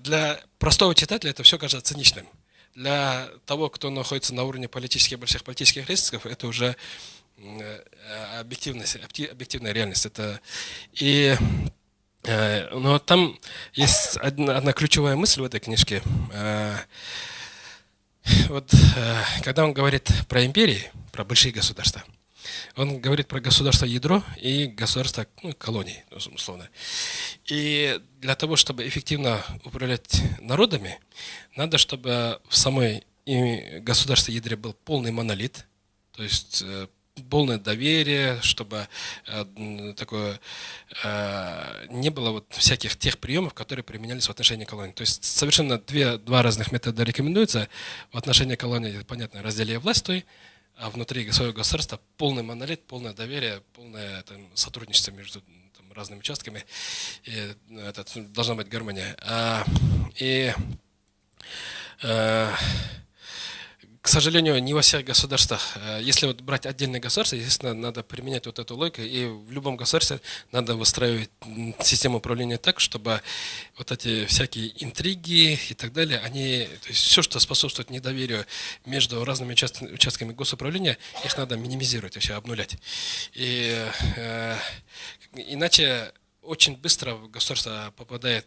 для простого читателя это все кажется циничным. Для того, кто находится на уровне больших политических рисков, это уже объективная реальность. Но там есть одна ключевая мысль в этой книжке. Вот, когда он говорит про империи, про большие государства, он говорит про государство ядро и государство колонии, условно. И для того, чтобы эффективно управлять народами, надо, чтобы в самой государстве ядре был полный монолит, то есть полное доверие, чтобы такое не было вот всяких тех приемов, которые применялись в отношении колонии. То есть совершенно два разных метода рекомендуются. В отношении колонии, понятно, разделение власти, а внутри своего государства полный монолит, полное доверие, полное там, сотрудничество между там, разными участками. И это должна быть гармония. К сожалению, не во всех государствах. Если вот брать отдельные государства, естественно, надо применять вот эту логику. И в любом государстве надо выстраивать систему управления так, чтобы вот эти всякие интриги и так далее, то есть все, что способствует недоверию между разными участками госуправления, их надо минимизировать, вообще обнулять. И иначе очень быстро государство попадает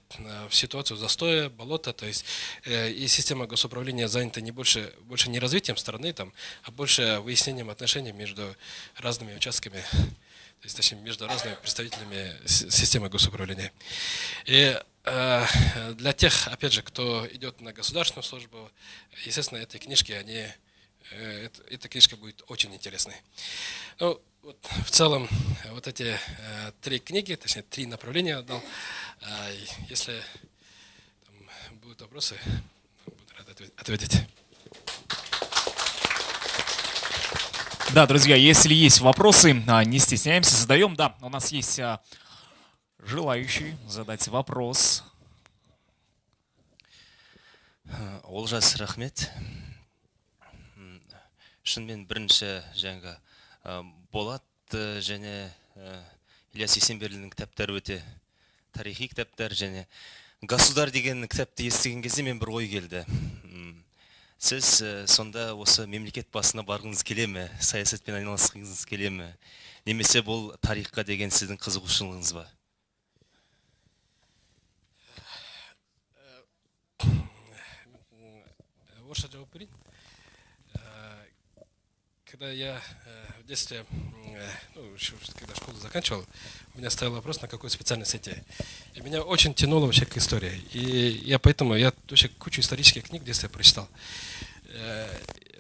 в ситуацию застоя, болота, то есть и система госуправления занята больше не развитием страны, там, а больше выяснением отношений между разными участками, то есть, точнее, между разными представителями системы госуправления. И для тех, опять же, кто идет на государственную службу, естественно, эти книжки, эта книжка будет очень интересной. Ну, вот, в целом, вот эти три книги, точнее, 3 направления я дал. Если там будут вопросы, буду рад ответить. Да, друзья, если есть вопросы, не стесняемся, задаем. Да, у нас есть желающий задать вопрос. Олжас рахмет. Шынымен бірінші жаңға Болат және Ильяс Есенберлиннің кітаптары өте тарихи кітаптар, және «Государь» деген кітапты естіген кезде мен бір ой келді. Сіз сонда осы мемлекет басына барғыңыз келе ме? Саясатпен айналысқыңыз келе ме? Немесе бұл тарихқа деген сіздің қызығушылығыңыз ба? орысша жауап берейін. Когда я в детстве, ну, еще когда школу заканчивал, у меня стоял вопрос, на какой специальность идти. И меня очень тянуло вообще к истории. И я поэтому, я вообще кучу исторических книг в детстве прочитал.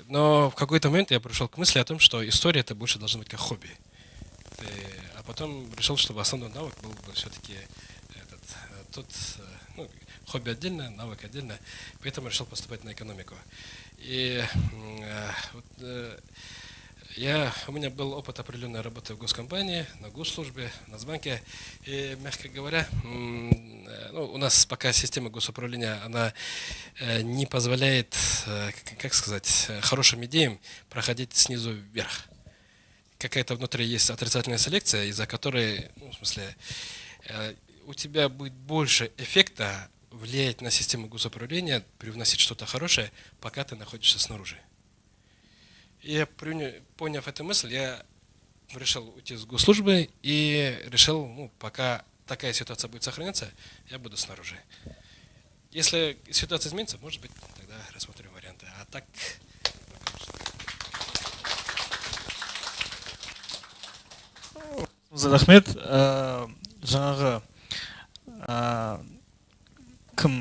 Но в какой-то момент я пришел к мысли о том, что история это больше должно быть как хобби. А потом решил, что основной навык был все-таки ну, хобби отдельно, навык отдельно. Поэтому решил поступать на экономику. И у меня был опыт определенной работы в госкомпании, на госслужбе, на Нацбанке. И, мягко говоря, ну, у нас пока система госуправления, она не позволяет, как сказать, хорошим идеям проходить снизу вверх. Какая-то внутри есть отрицательная селекция, из-за которой, ну, в смысле, у тебя будет больше эффекта влиять на систему госуправления, привносить что-то хорошее, пока ты находишься снаружи. И я, поняв эту мысль, я решил уйти с госслужбы и решил, ну, пока такая ситуация будет сохраняться, я буду снаружи. Если ситуация изменится, может быть, тогда рассмотрим варианты. А так... Рахмет. Жаңағы кім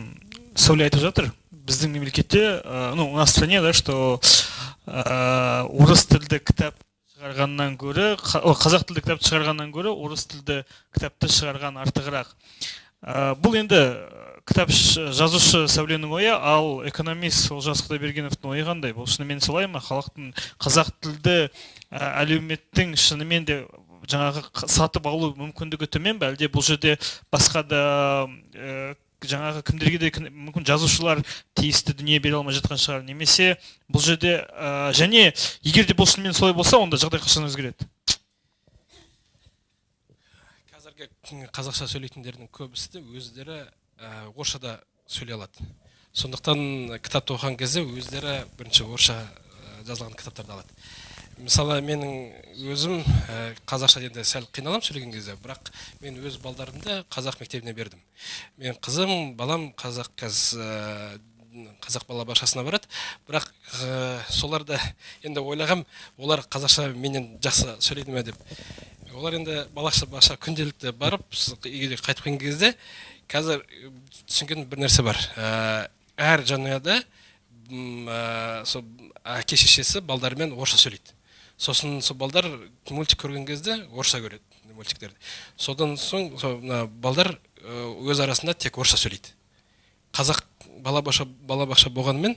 сөйлей айтып жатыр біздің мемлекетте, ну, у нас в стране, да, что орыс тілді кітап шығарғаннан гөрі, қазақ тілді кітап шығарғаннан гөрі орыс тілді кітапты шығарған артығырақ. Бұл енді кітап жазушы Сәуленің ойы, ал экономист Олжас Құдайбергеновтың ойы қандай? Бұл шынымен солай ма? Халықтың қазақ тілді әлеуметтің шынымен де жаңағы сатып алу мүмкіндігі төмен бе? Әлде бұл жерде басқа да жаңағы кімдерге де мүмкін жазушылар тиісті дүние бере алмай жатқан шығар? Немесе бұл жерде және егер де бұл шынымен солай болса, онда жағдай қашан өзгереді? Қазіргі қазақша сөйлейтіндердің көбісі өздері орысшада сөйлей алады. Сондықтан кітапты оқыған кезде өздері бірінші орысша жазылған кітаптарды алады. Мысалы, менің өзім қазақша енді сәл қиналам сөйлеген кезде, бірақ мен өз балдарымды қазақ мектебіне бердім. Мен қызым, балам қазақ балабақшасына барады, бірақ соларды енді ойлағам, олар қазақша менен жақсы сөйлейді ме деп. Олар енді балабақша күнделікті барып, үйге қайтып келген кезде, қазір түсінген бір нәрсе бар. Әр жанұяда әке шешесі балдарымен орысша сөйлейді. Сосын сол балдар мультик көрген кезде орысша көреді мультиктерді. Содан соң балдар өз арасында тек орысша сөйлейді. Қазақ балабақша болғанымен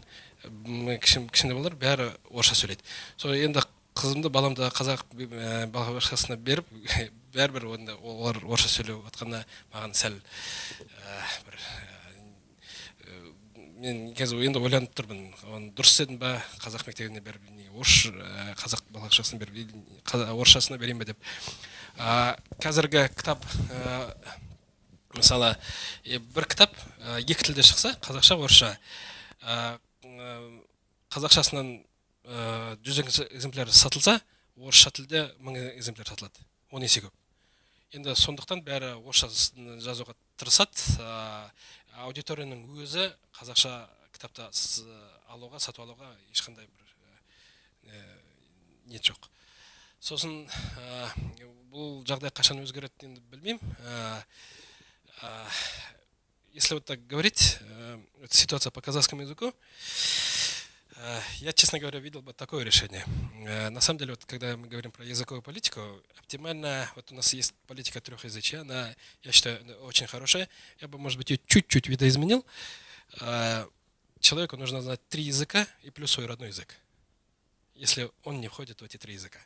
кішкене балдар бәрі орысша сөйлейді. Сол енді қызымды, баламды қазақ балабақшасына беріп, бәрібір олар орысша сөйлеп жатқанда маған сәл бір мен қазір енді ойланып тұрмын, дұрыс істедім ба, қазақ мектебіне беріп, қазақ балабақшасына беріп, орысшасына берейін бе деп. Қазіргі кітап, мысалы, бір кітап екі тілде шықса, қазақша, орысша, қазақшасынан 100 экземпляр сатылса, орысша тілде 1000 экземпляр сатылады. 10 есе көп. Енді сондықтан бәрі орысша жазуға тырысады. Аудиторияның өзі қазақша кітапты алуға, сатып алуға ешқандай бір ниет жоқ. Сосын бұл жағдай қашан өзгереді енді білмеймін. Если вот так говорить, ситуация по казахскому языку, я, честно говоря, видел бы такое решение. На самом деле, вот, когда мы говорим про языковую политику, оптимально, вот у нас есть политика трехязычия, она, я считаю, очень хорошая. Я бы, может быть, ее чуть-чуть видоизменил. Человеку нужно знать 3 языка и плюс свой родной язык, если он не входит в эти 3 языка.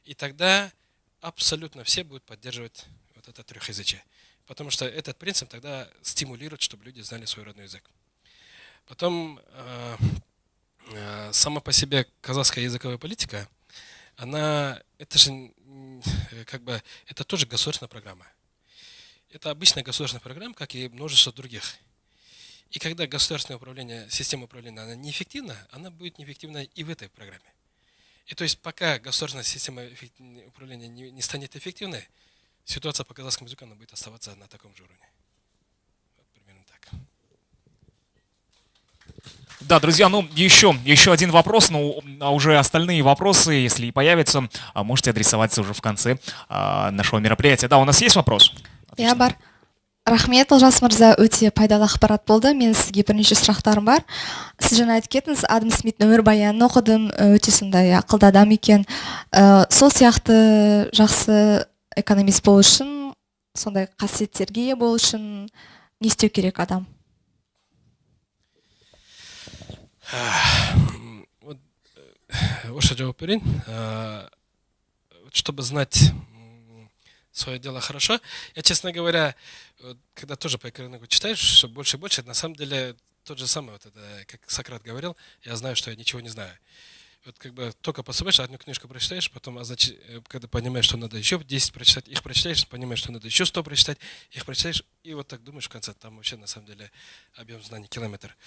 И тогда абсолютно все будут поддерживать вот это трехязычие. Потому что этот принцип тогда стимулирует, чтобы люди знали свой родной язык. Потом... Сама по себе казахская языковая политика, это же как бы, это тоже государственная программа. Это обычная государственная программа, как и множество других. И когда государственное управление, система управления, она неэффективна, она будет неэффективна и в этой программе. И то есть пока государственная система управления не станет эффективной, ситуация по казахскому языку она будет оставаться на таком же уровне. Вот примерно так. Да, друзья, ну еще один вопрос, ну а уже остальные вопросы, если и появятся, можете адресоваться уже в конце нашего мероприятия. Да, у нас есть вопрос? Я Отлично. бар. Рахмет, Олжас мырза, өте пайдалы ақпарат болды. Мен сізге бірнеше сұрақтарым бар. Сіз жаңа айтып кеттіңіз, Адам Смиттің өмірбаянын оқыдым, өте сондай ақылды адам екен. Сол сияқты жақсы экономист болу үшін, сондай қасиеттерге ие болу үшін не істеу керек адам? Вот, Оша жауап берейін. Чтобы знать свое дело хорошо, я, честно говоря, вот, когда тоже по экономику читаешь, все больше и больше, на самом деле тот же самый, вот это, как Сократ говорил, я знаю, что я ничего не знаю. Вот как бы только посмотришь, одну книжку прочитаешь, потом, значит, когда понимаешь, что надо еще 10 прочитать, их прочитаешь, понимаешь, что надо еще 100 прочитать, их прочитаешь, и вот так думаешь в конце, там вообще на самом деле объем знаний километр.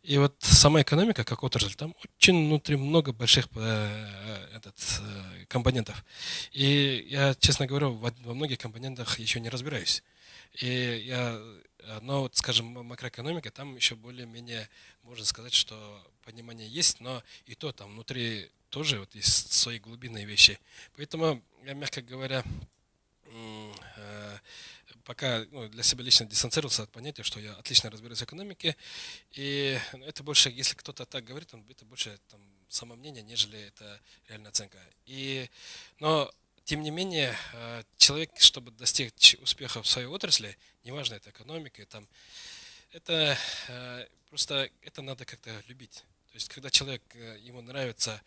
И вот сама экономика, как отрасль, там очень внутри много больших компонентов. И я, честно говоря, во многих компонентах еще не разбираюсь. Но вот, скажем, макроэкономика, там еще более-менее можно сказать, что понимание есть, но и то там внутри тоже вот есть свои глубинные вещи. Поэтому я, мягко говоря, пока для себя лично дистанцировался от понятия, что я отлично разбираюсь в экономике. И это больше, если кто-то так говорит, это больше там, самомнение, нежели это реальная оценка. Но тем не менее, человек, чтобы достичь успеха в своей отрасли, неважно, это экономика, это просто это надо как-то любить. То есть, когда человек, ему нравится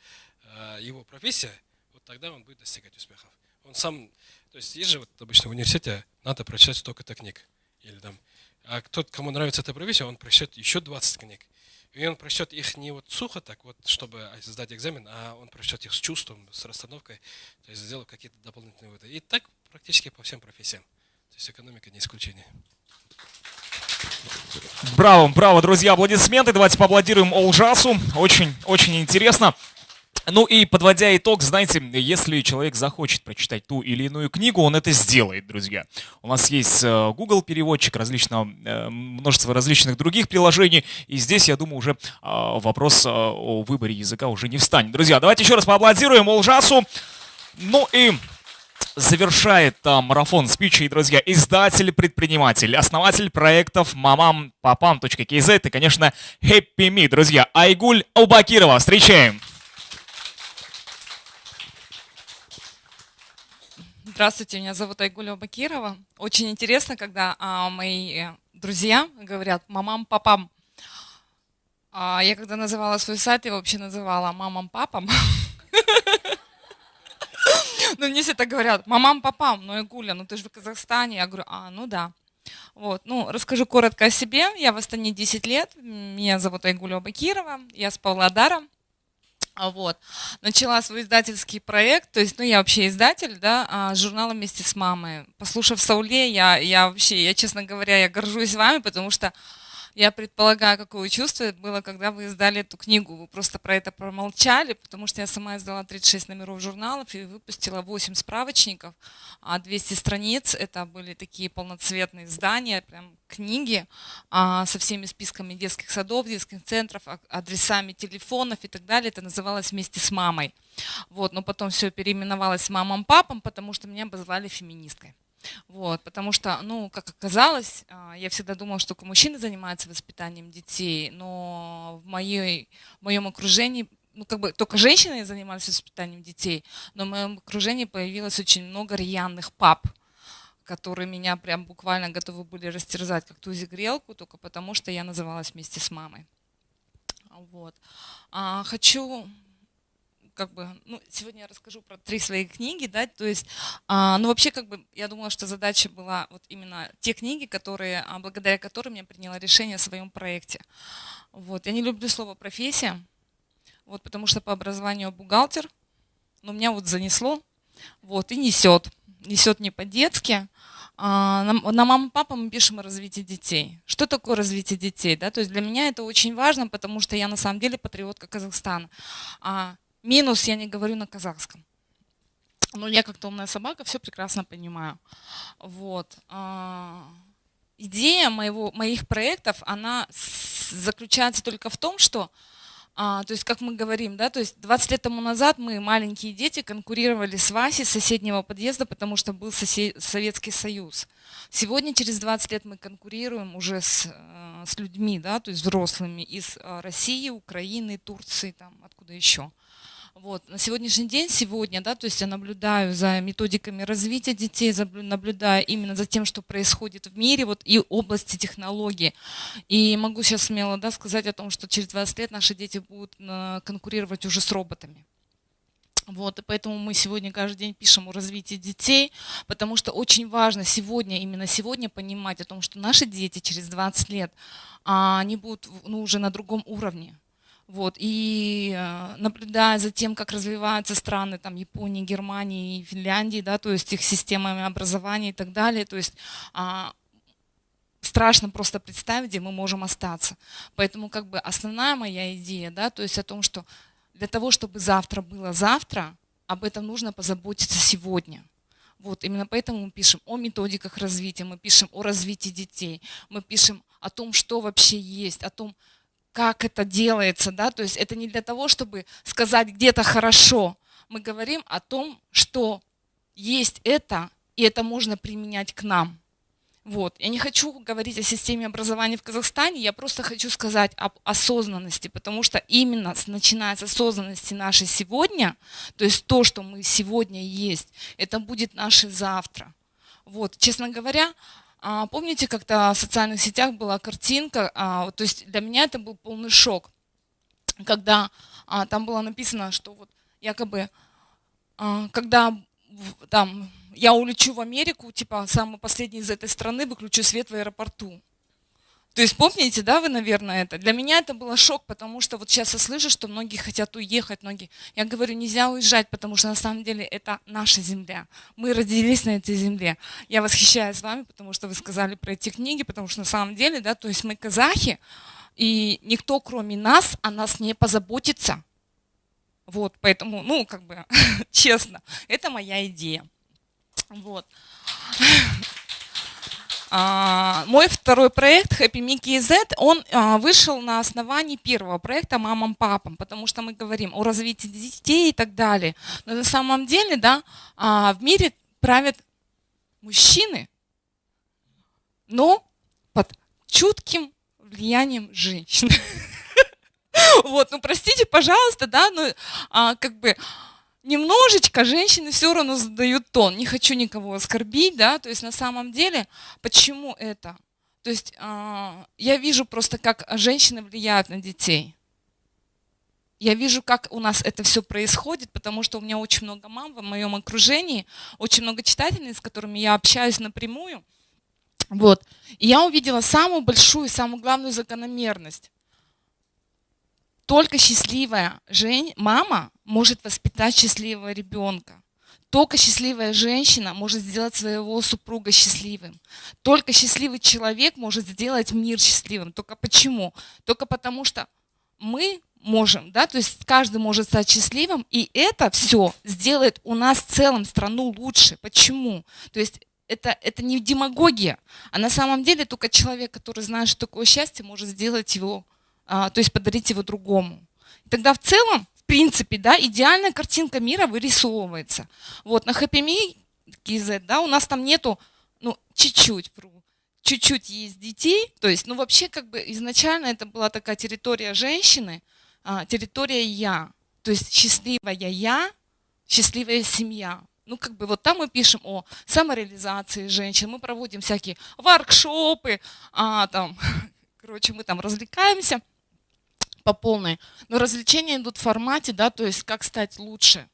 его профессия, вот тогда он будет достигать успехов. Он сам, то есть, есть же вот обычно в университете надо прочитать столько-то книг. Или там, а кому нравится эта профессия, он прочтет еще 20 книг. И он прочтет их не вот сухо так вот, чтобы сдать экзамен, а он прочтет их с чувством, с расстановкой, то есть сделал какие-то дополнительные выводы. И так практически по всем профессиям. То есть экономика не исключение. Браво, браво, друзья, аплодисменты. Давайте поаплодируем Олжасу. Очень, очень интересно. Ну и подводя итог, знаете, если человек захочет прочитать ту или иную книгу, он это сделает, друзья. У нас есть Google переводчик, множество различных других приложений, и здесь, я думаю, уже вопрос о выборе языка уже не встанет. Друзья, давайте еще раз поаплодируем Олжасу. Ну и завершает марафон спичей, друзья, издатель-предприниматель, основатель проектов mamam.papam.kz и, конечно, Happy Me, друзья, Айгуль Аубакирова. Встречаем! Здравствуйте, меня зовут Айгуля Бакирова. Очень интересно, когда мои друзья говорят «мамам, папам». Я когда называла свой сайт, я вообще называла «мамам, папам». Ну, мне все так говорят «мамам, папам». Ну, Айгуля, ну ты же в Казахстане. Я говорю, ну да. Вот, ну, расскажу коротко о себе. Я в Астане 10 лет. Меня зовут Айгуля Бакирова. Я с Павлодара. Вот. Начала свой издательский проект, то есть, я вообще издатель, да, журнала «Вместе с мамой». Послушав Сауле, я, честно говоря, я горжусь вами, потому что я предполагаю, какое чувство это было, когда вы издали эту книгу. Вы просто про это промолчали, потому что я сама издала 36 номеров журналов и выпустила 8 справочников, 200 страниц. Это были такие полноцветные издания, прям книги со всеми списками детских садов, детских центров, адресами телефонов и так далее. Это называлось «Вместе с мамой». Вот, но потом все переименовалось «Мамам-папам», потому что меня обозвали феминисткой. Вот, потому что, как оказалось, я всегда думала, что только мужчины занимаются воспитанием детей, но в моем окружении, только женщины занимались воспитанием детей, но в моем окружении появилось очень много рьяных пап, которые меня прям буквально готовы были растерзать, как тузик-грелку, только потому что я называлась «Вместе с мамой». Вот. Хочу... сегодня я расскажу про 3 свои книги, да, то есть, вообще, я думала, что задача была вот именно те книги, благодаря которым я приняла решение о своем проекте. Вот, я не люблю слово «профессия», вот, потому что по образованию бухгалтер, но меня вот занесло, вот, и несет не по-детски. На маму-папу мы пишем о развитии детей. Что такое развитие детей, да, то есть для меня это очень важно, потому что я на самом деле патриотка Казахстана. Минус я не говорю на казахском. Но я как-то умная собака, все прекрасно понимаю. Вот. идея моих проектов, она заключается только в том, что, то есть, как мы говорим, да, то есть 20 лет тому назад мы, маленькие дети, конкурировали с Васей с соседнего подъезда, потому что был Советский Союз. Сегодня, через 20 лет, мы конкурируем уже с людьми, да, то есть взрослыми из России, Украины, Турции, там, откуда еще. Вот. На сегодняшний день, да, то есть я наблюдаю за методиками развития детей, наблюдаю именно за тем, что происходит в мире, вот, и области технологий. И могу сейчас смело, да, сказать о том, что через 20 лет наши дети будут конкурировать уже с роботами. Вот, и поэтому мы сегодня каждый день пишем о развитии детей, потому что очень важно именно сегодня понимать о том, что наши дети через 20 лет, они будут, ну, уже на другом уровне. Вот, и наблюдая за тем, как развиваются страны там, Японии, Германии и Финляндии, да, то есть их системами образования и так далее, то есть страшно просто представить, где мы можем остаться. Поэтому как бы основная моя идея, да, то есть о том, что для того, чтобы завтра было завтра, об этом нужно позаботиться сегодня. Вот, именно поэтому мы пишем о методиках развития, мы пишем о развитии детей, мы пишем о том, что вообще есть, о том, как это делается, да, то есть это не для того, чтобы сказать где-то хорошо. Мы говорим о том, что есть это, и это можно применять к нам. Вот. Я не хочу говорить о системе образования в Казахстане, я просто хочу сказать об осознанности, потому что именно начиная с осознанности нашей сегодня, то есть то, что мы сегодня есть, это будет наше завтра. Вот. Честно говоря, помните, как-то в социальных сетях была картинка, то есть для меня это был полный шок, когда там было написано, что вот якобы, когда там я улечу в Америку, типа самый последний из этой страны, выключу свет в аэропорту. То есть помните, да, вы, наверное, это? Для меня это было шок, потому что вот сейчас я слышу, что многие хотят уехать, многие. Я говорю, нельзя уезжать, потому что на самом деле это наша земля. Мы родились на этой земле. Я восхищаюсь вами, потому что вы сказали про эти книги, потому что на самом деле, да, то есть мы казахи, и никто, кроме нас, о нас не позаботится. Вот, поэтому, ну, как бы, честно, это моя идея. Вот. Мой второй проект Happy Mickey Z, он вышел на основании первого проекта «Мамам, папам», потому что мы говорим о развитии детей и так далее. Но на самом деле, да, в мире правят мужчины, но под чутким влиянием женщин. Вот, ну простите, пожалуйста, да, но как бы немножечко женщины все равно задают тон. Не хочу никого оскорбить, да, то есть на самом деле, почему это? То есть я вижу просто, как женщины влияют на детей. Я вижу, как у нас это все происходит, потому что у меня очень много мам в моем окружении, очень много читательниц, с которыми я общаюсь напрямую. Вот. И я увидела самую большую, самую главную закономерность. Только счастливая мама может воспитать счастливого ребенка. Только счастливая женщина может сделать своего супруга счастливым. Только счастливый человек может сделать мир счастливым. Только почему? Только потому что мы можем, да, то есть каждый может стать счастливым, и это все сделает у нас в целом страну лучше. Почему? То есть это не демагогия, а на самом деле только человек, который знает, что такое счастье, может сделать его, то есть подарить его другому. И тогда в целом, в принципе, да, идеальная картинка мира вырисовывается. Вот на Happy Mickey Z, да, у нас там нету, ну, чуть-чуть есть детей, то есть, ну, вообще, как бы изначально это была такая территория женщины, территория я, то есть счастливая я, счастливая семья. Ну, как бы вот там мы пишем о самореализации женщин, мы проводим всякие воркшопы, там, короче, мы там развлекаемся по полной. Но развлечения идут в формате, да, то есть как стать лучше.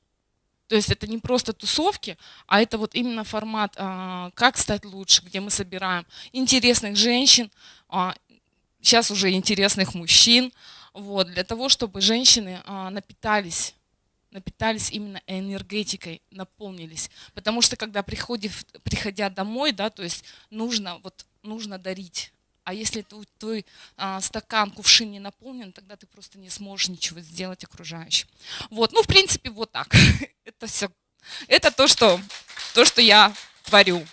То есть это не просто тусовки, а это вот именно формат «Как стать лучше», где мы собираем интересных женщин, сейчас уже интересных мужчин, вот, для того, чтобы женщины напитались именно энергетикой, наполнились. Потому что когда приходя домой, да, то есть нужно дарить. А если твой стакан, кувшин не наполнен, тогда ты просто не сможешь ничего сделать окружающим. Вот, ну, в принципе, вот так. Это все. Это то, что я творю.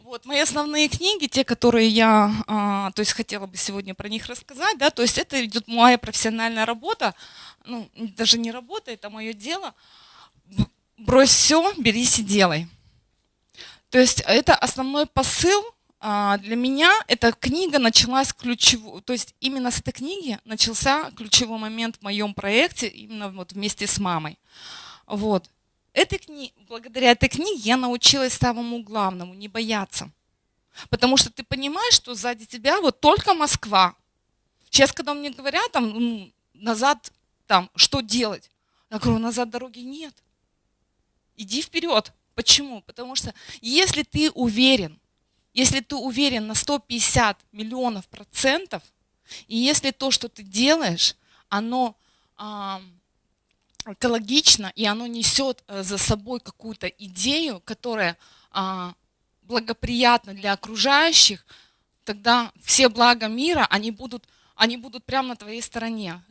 Вот мои основные книги, те, которые я, то есть хотела бы сегодня про них рассказать, да, то есть это идет моя профессиональная работа, ну, даже не работа, это мое дело. Брось все, берись и делай. То есть это основной посыл для меня. Эта книга началась ключевой, то есть именно с этой книги начался ключевой момент в моем проекте, именно вот вместе с мамой. Вот. Благодаря этой книге я научилась самому главному — не бояться. Потому что ты понимаешь, что сзади тебя вот только Москва. Сейчас, когда мне говорят, там, назад, там, что делать? Я говорю, назад дороги нет. Иди вперед. Почему? Потому что если ты уверен на 150 миллионов %, и если то, что ты делаешь, оно экологично, и оно несет за собой какую-то идею, которая благоприятна для окружающих, тогда все блага мира, они будут прямо на твоей стороне.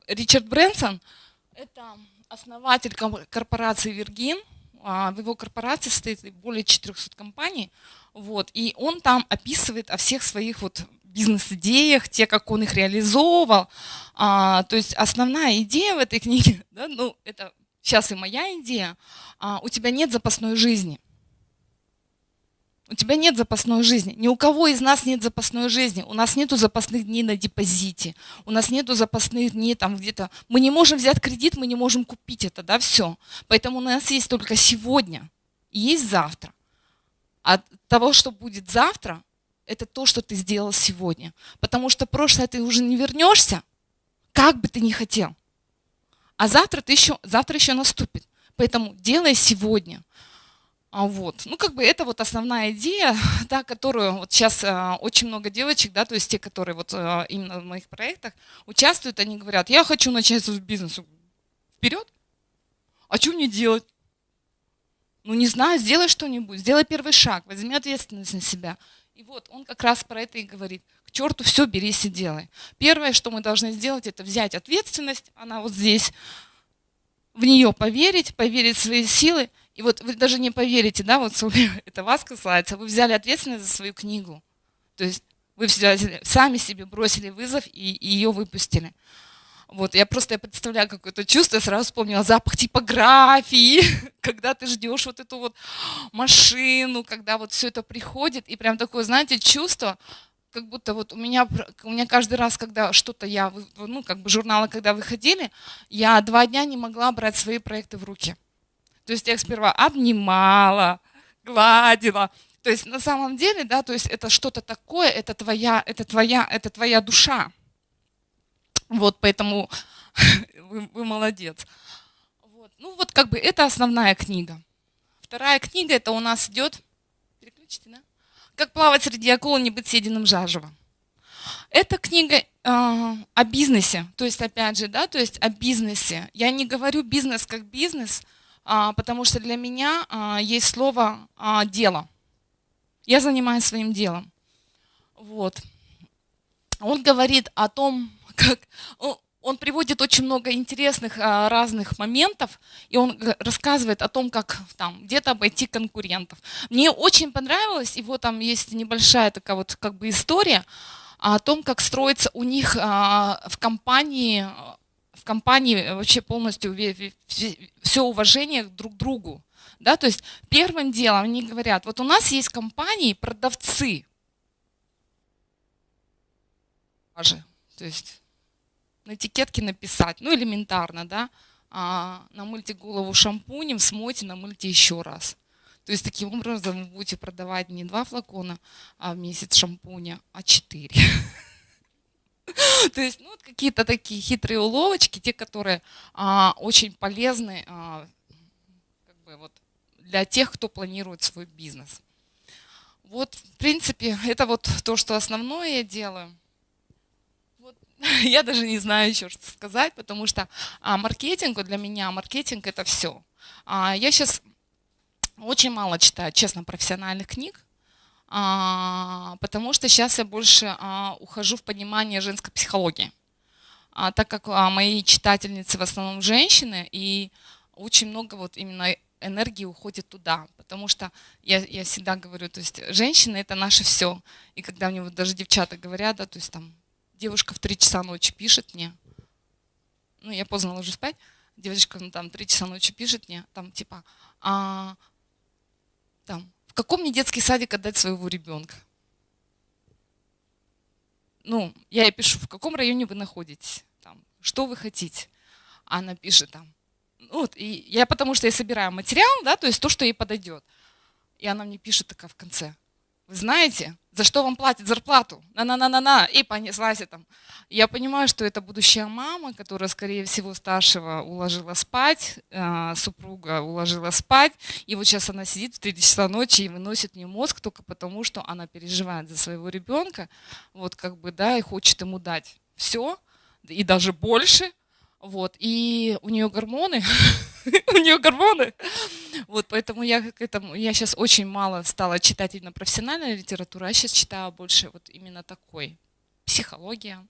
Ричард Брэнсон – это основатель корпорации Virgin. В его корпорации стоит более 400 компаний. Вот, и он там описывает о всех своих вот бизнес-идеях, те, как он их реализовывал. То есть основная идея в этой книге, да, ну, это сейчас и моя идея, у тебя нет запасной жизни. У тебя нет запасной жизни. Ни у кого из нас нет запасной жизни. У нас нету запасных дней на депозите. У нас нету запасных дней там где-то. Мы не можем взять кредит, мы не можем купить это, да, все. Поэтому у нас есть только сегодня и есть завтра. От того, что будет завтра, это то, что ты сделал сегодня. Потому что прошлое ты уже не вернешься, как бы ты ни хотел. А завтра еще наступит. Поэтому делай сегодня. Вот. Ну, как бы это вот основная идея, да, которую вот сейчас очень много девочек, да, то есть те, которые вот именно в моих проектах участвуют, они говорят, я хочу начать свой бизнес. Вперед! А что мне делать? Ну, не знаю, сделай что-нибудь, сделай первый шаг, возьми ответственность на себя. И вот он как раз про это и говорит. К черту все, берись и делай. Первое, что мы должны сделать, это взять ответственность, она вот здесь, в нее поверить в свои силы. И вот вы даже не поверите, да, вот это вас касается, вы взяли ответственность за свою книгу. То есть вы сами себе бросили вызов и ее выпустили. Вот, я представляю какое-то чувство, я сразу вспомнила запах типографии, когда ты ждешь вот эту вот машину, когда вот все это приходит, и прям такое, знаете, чувство, как будто вот у меня каждый раз, когда что-то ну, как бы журналы, когда выходили, я 2 дня не могла брать свои проекты в руки. То есть я их сперва обнимала, гладила. То есть на самом деле, да, то есть это что-то такое, это твоя душа. Вот, поэтому вы молодец. Вот. Ну вот как бы это основная книга. Вторая книга, это у нас идет, переключите, да? «Как плавать среди акул и не быть съеденным заживо». Это книга о бизнесе, то есть опять же, да, то есть о бизнесе. Я не говорю бизнес как бизнес, потому что для меня есть слово «дело». Я занимаюсь своим делом. Вот. Он говорит о том, как он приводит очень много интересных разных моментов, и он рассказывает о том, как там где-то обойти конкурентов. Мне очень понравилось, его там есть небольшая такая вот как бы история о том, как строится у них в компании вообще полностью все уважение друг к другу. Да? То есть первым делом они говорят, вот у нас есть компании, продавцы. То есть на этикетке написать, ну элементарно, да, намыльте голову шампунем, смойте, намыльте еще раз. То есть таким образом вы будете продавать не 2 флакона в месяц шампуня, а 4. То есть, ну, какие-то такие хитрые уловочки, те, которые очень полезны как бы вот, для тех, кто планирует свой бизнес. Вот, в принципе, это вот то, что основное я делаю. Вот. Я даже не знаю еще, что сказать, потому что маркетинг для меня, маркетинг это все. Я сейчас очень мало читаю, честно, профессиональных книг, потому что сейчас я больше ухожу в понимание женской психологии. Так как мои читательницы в основном женщины, и очень много вот именно энергии уходит туда, потому что я всегда говорю, то есть женщина это наше все. И когда мне вот даже девчата говорят, да, то есть там девушка в 3 часа ночи пишет мне, ну я поздно ложусь спать, девочка ну, там 3 часа ночи пишет мне, там типа, там, в каком мне детский садик отдать своего ребенка? Ну, я ей пишу, в каком районе вы находитесь, там, что вы хотите. А она пишет там, ну, вот, и я потому что я собираю материал, да, то есть то, что ей подойдет. И она мне пишет такая в конце, вы знаете, за что вам платят зарплату? На-на-на-на-на, и понеслась там. Я понимаю, что это будущая мама, которая, скорее всего, старшего уложила спать, супруга уложила спать, и вот сейчас она сидит в 3 часа ночи и выносит мне мозг только потому, что она переживает за своего ребенка, вот как бы, да, и хочет ему дать все, и даже больше, вот, и у нее гормоны, у нее гормоны, вот, поэтому я сейчас очень мало стала читать именно профессиональной литературы, а сейчас читаю больше вот именно такой, психология,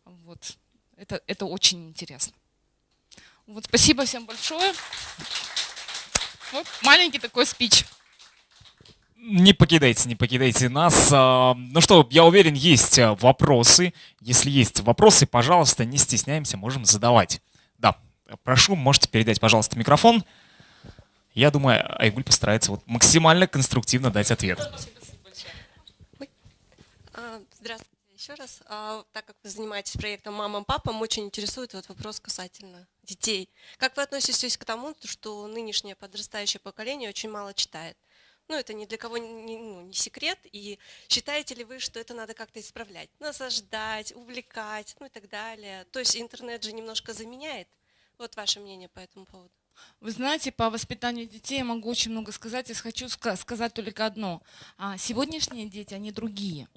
вот, это очень интересно. Вот, спасибо всем большое. Вот маленький такой спич. Не покидайте нас. Ну что, я уверен, есть вопросы. Если есть вопросы, пожалуйста, не стесняемся, можем задавать. Да, прошу, можете передать, пожалуйста, микрофон. Я думаю, Айгуль постарается вот максимально конструктивно дать ответ. Здравствуйте еще раз. Так как вы занимаетесь проектом «Мамам, папам», очень интересует вот вопрос касательно детей. Как вы относитесь к тому, что нынешнее подрастающее поколение очень мало читает? Ну, это ни для кого не секрет. И считаете ли вы, что это надо как-то исправлять? Насаждать, увлекать, ну и так далее. То есть интернет же немножко заменяет. Вот ваше мнение по этому поводу. Вы знаете, по воспитанию детей я могу очень много сказать. Я хочу сказать только одно. Сегодняшние дети, они другие.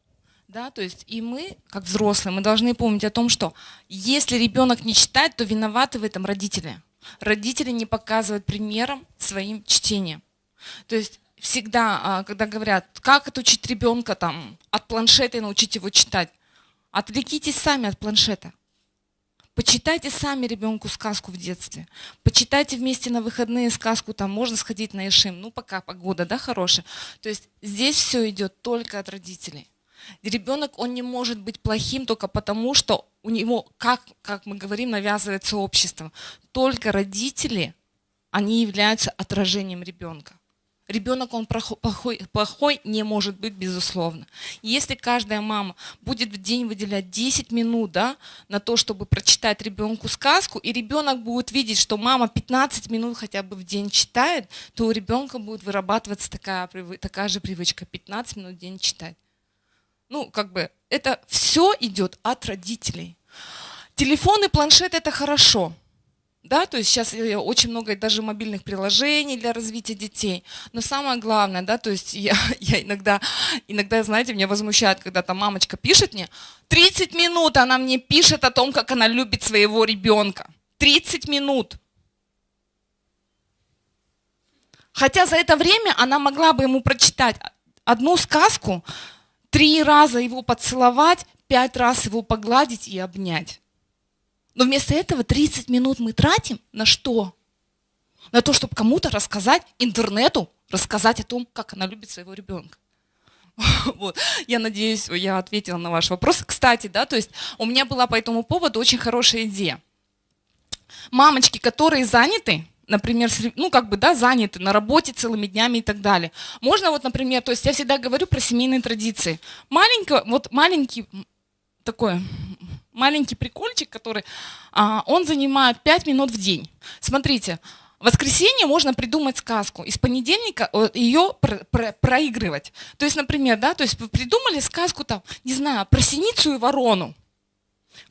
Да, то есть и мы, как взрослые, мы должны помнить о том, что если ребенок не читает, то виноваты в этом родители. Родители не показывают примером своим чтением. То есть всегда, когда говорят, как отучить ребенка там, от планшета и научить его читать, отвлекитесь сами от планшета. Почитайте сами ребенку сказку в детстве. Почитайте вместе на выходные сказку, там можно сходить на Ишим, ну пока погода, да, хорошая. То есть здесь все идет только от родителей. Ребенок, он не может быть плохим только потому, что у него, как мы говорим, навязывается общество. Только родители, они являются отражением ребенка. Ребенок, он плохой не может быть, безусловно. Если каждая мама будет в день выделять 10 минут, да, на то, чтобы прочитать ребенку сказку, и ребенок будет видеть, что мама 15 минут хотя бы в день читает, то у ребенка будет вырабатываться такая же привычка, 15 минут в день читать. Ну, как бы, это все идет от родителей. Телефон и планшет – это хорошо. Да, то есть сейчас очень много даже мобильных приложений для развития детей. Но самое главное, да, то есть я иногда, знаете, меня возмущает, когда там мамочка пишет мне, 30 минут она мне пишет о том, как она любит своего ребенка. 30 минут. Хотя за это время она могла бы ему прочитать одну сказку, 3 раза его поцеловать, 5 раз его погладить и обнять. Но вместо этого 30 минут мы тратим на что? На то, чтобы кому-то рассказать, интернету рассказать о том, как она любит своего ребенка. Вот. Я надеюсь, я ответила на ваш вопрос. Кстати, да, то есть у меня была по этому поводу очень хорошая идея. Мамочки, которые заняты, например, ну как бы, да, заняты на работе целыми днями и так далее. Можно вот, например, то есть я всегда говорю про семейные традиции. Маленький прикольчик, который, он занимает 5 минут в день. Смотрите, в воскресенье можно придумать сказку, из понедельника ее проигрывать. То есть, например, да, то есть вы придумали сказку там, не знаю, про синицу и ворону.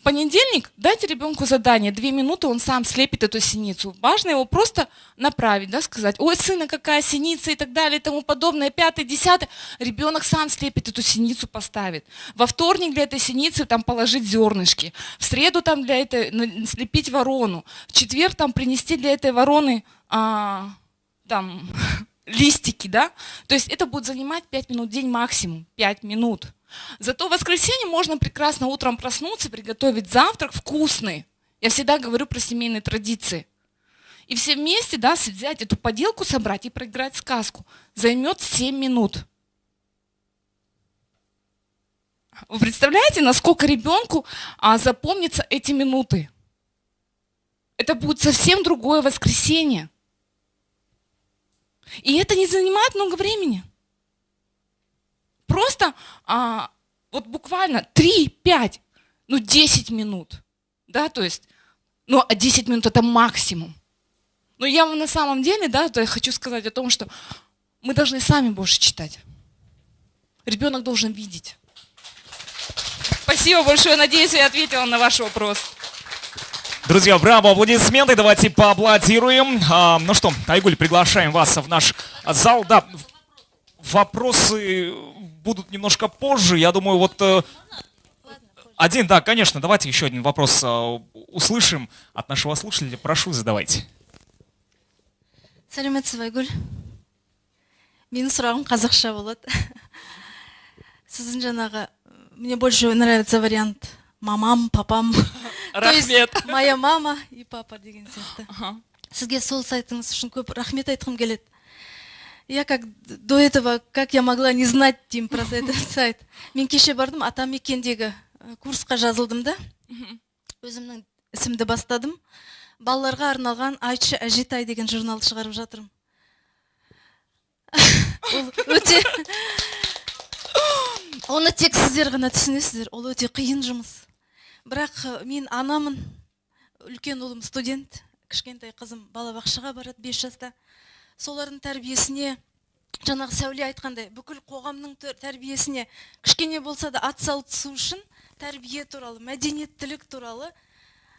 В понедельник дайте ребенку задание, 2 минуты он сам слепит эту синицу. Важно его просто направить, да, сказать, ой, сына, какая синица и так далее и тому подобное, 5-й, 10-й. Ребенок сам слепит эту синицу, поставит. Во вторник для этой синицы там положить зернышки. В среду там для этой слепить ворону. В четверг там принести для этой вороны там листики, да. То есть это будет занимать 5 минут в день максимум, 5 минут. Зато в воскресенье можно прекрасно утром проснуться, приготовить завтрак вкусный. Я всегда говорю про семейные традиции. И все вместе, да, взять эту поделку, собрать и проиграть сказку. Займет 7 минут. Вы представляете, насколько ребенку запомнятся эти минуты? Это будет совсем другое воскресенье. И это не занимает много времени. Просто вот буквально 3-5, 10 минут. Да, то есть, 10 минут это максимум. Но я вам на самом деле, да, я хочу сказать о том, что мы должны сами больше читать. Ребенок должен видеть. Спасибо большое, надеюсь, я ответила на ваш вопрос. Друзья, браво, аплодисменты, давайте поаплодируем. Ну что, Айгуль, приглашаем вас в наш зал. Да, вопросы будут немножко позже. Я думаю, один, да, конечно, давайте еще один вопрос услышим от нашего слушателя. Прошу, задавайте. Сәлеметсіз бе, Айгүл? Менің сұрағым қазақша болады. Сіздің жаңағы, мне больше нравится вариант мамам, папам. То есть моя мама и папа деген сияқты. Сізге сол сайтыңыз үшін көп рахмет айтқым келеді. Я как до этого, как я могла не знать деймін про этот сайт. Мен кеше бардым, Атамекендегі курсқа жазылдым да. Өзімнің ісімді бастадым. Балаларға арналған Айтшы Әжетай деген журналды шығарып жатырмын. Ол өте... Оны тек сіздер ғана түсінесіздер, ол өте қиын жұмыс. Бірақ мен анамын, үлкен ұлым студент, кішкентай қызым балабақшаға барады 5 жаста. Солардың тәрбиесіне, жаңағы Сәуле айтқандай, бүкіл қоғамның тәрбиесіне кішкене болса да атсалысу үшін тәрбие туралы, мәдениеттілік туралы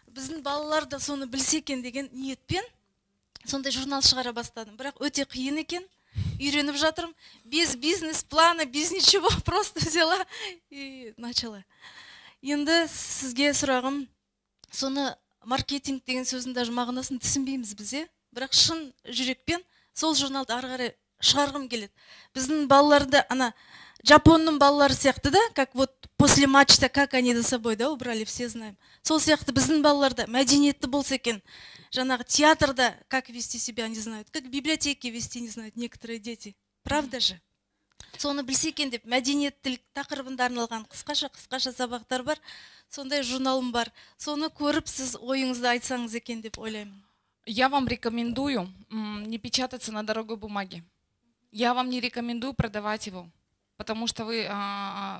біздің балалар да соны білсе екен деген ниетпен сондай журнал шығара бастадым. Бірақ өте қиын екен. Үйреніп жатырмын. Без бизнес-плана, без ничего, просто взяла и начала. Енді сізге сұрағым, соны маркетинг деген сөздің даже мағынасын түсінбейміз біз, бірақ шын жүрекпен сол журналды ары қарай шығарғым келеді. Біздің балаларды, Жапонның балалары сияқты да, как вот после матчта, как они за собой, да, убрали, все знаем. Сол сияқты біздің балаларда мәдениетті болса екен, жаңағы театрда как вести себя не знают, как в библиотеке вести не знают некоторые дети. Правда же? Соны білсе екен деп, мәдениеттілік тақырыбында арналған қысқаша сабақтар бар, сондай журналым бар. Соны көріп сіз ойыңызды айтсаңыз екен деп ойлаймын. Я вам рекомендую не печататься на дорогой бумаге. Я вам не рекомендую продавать его, потому что вы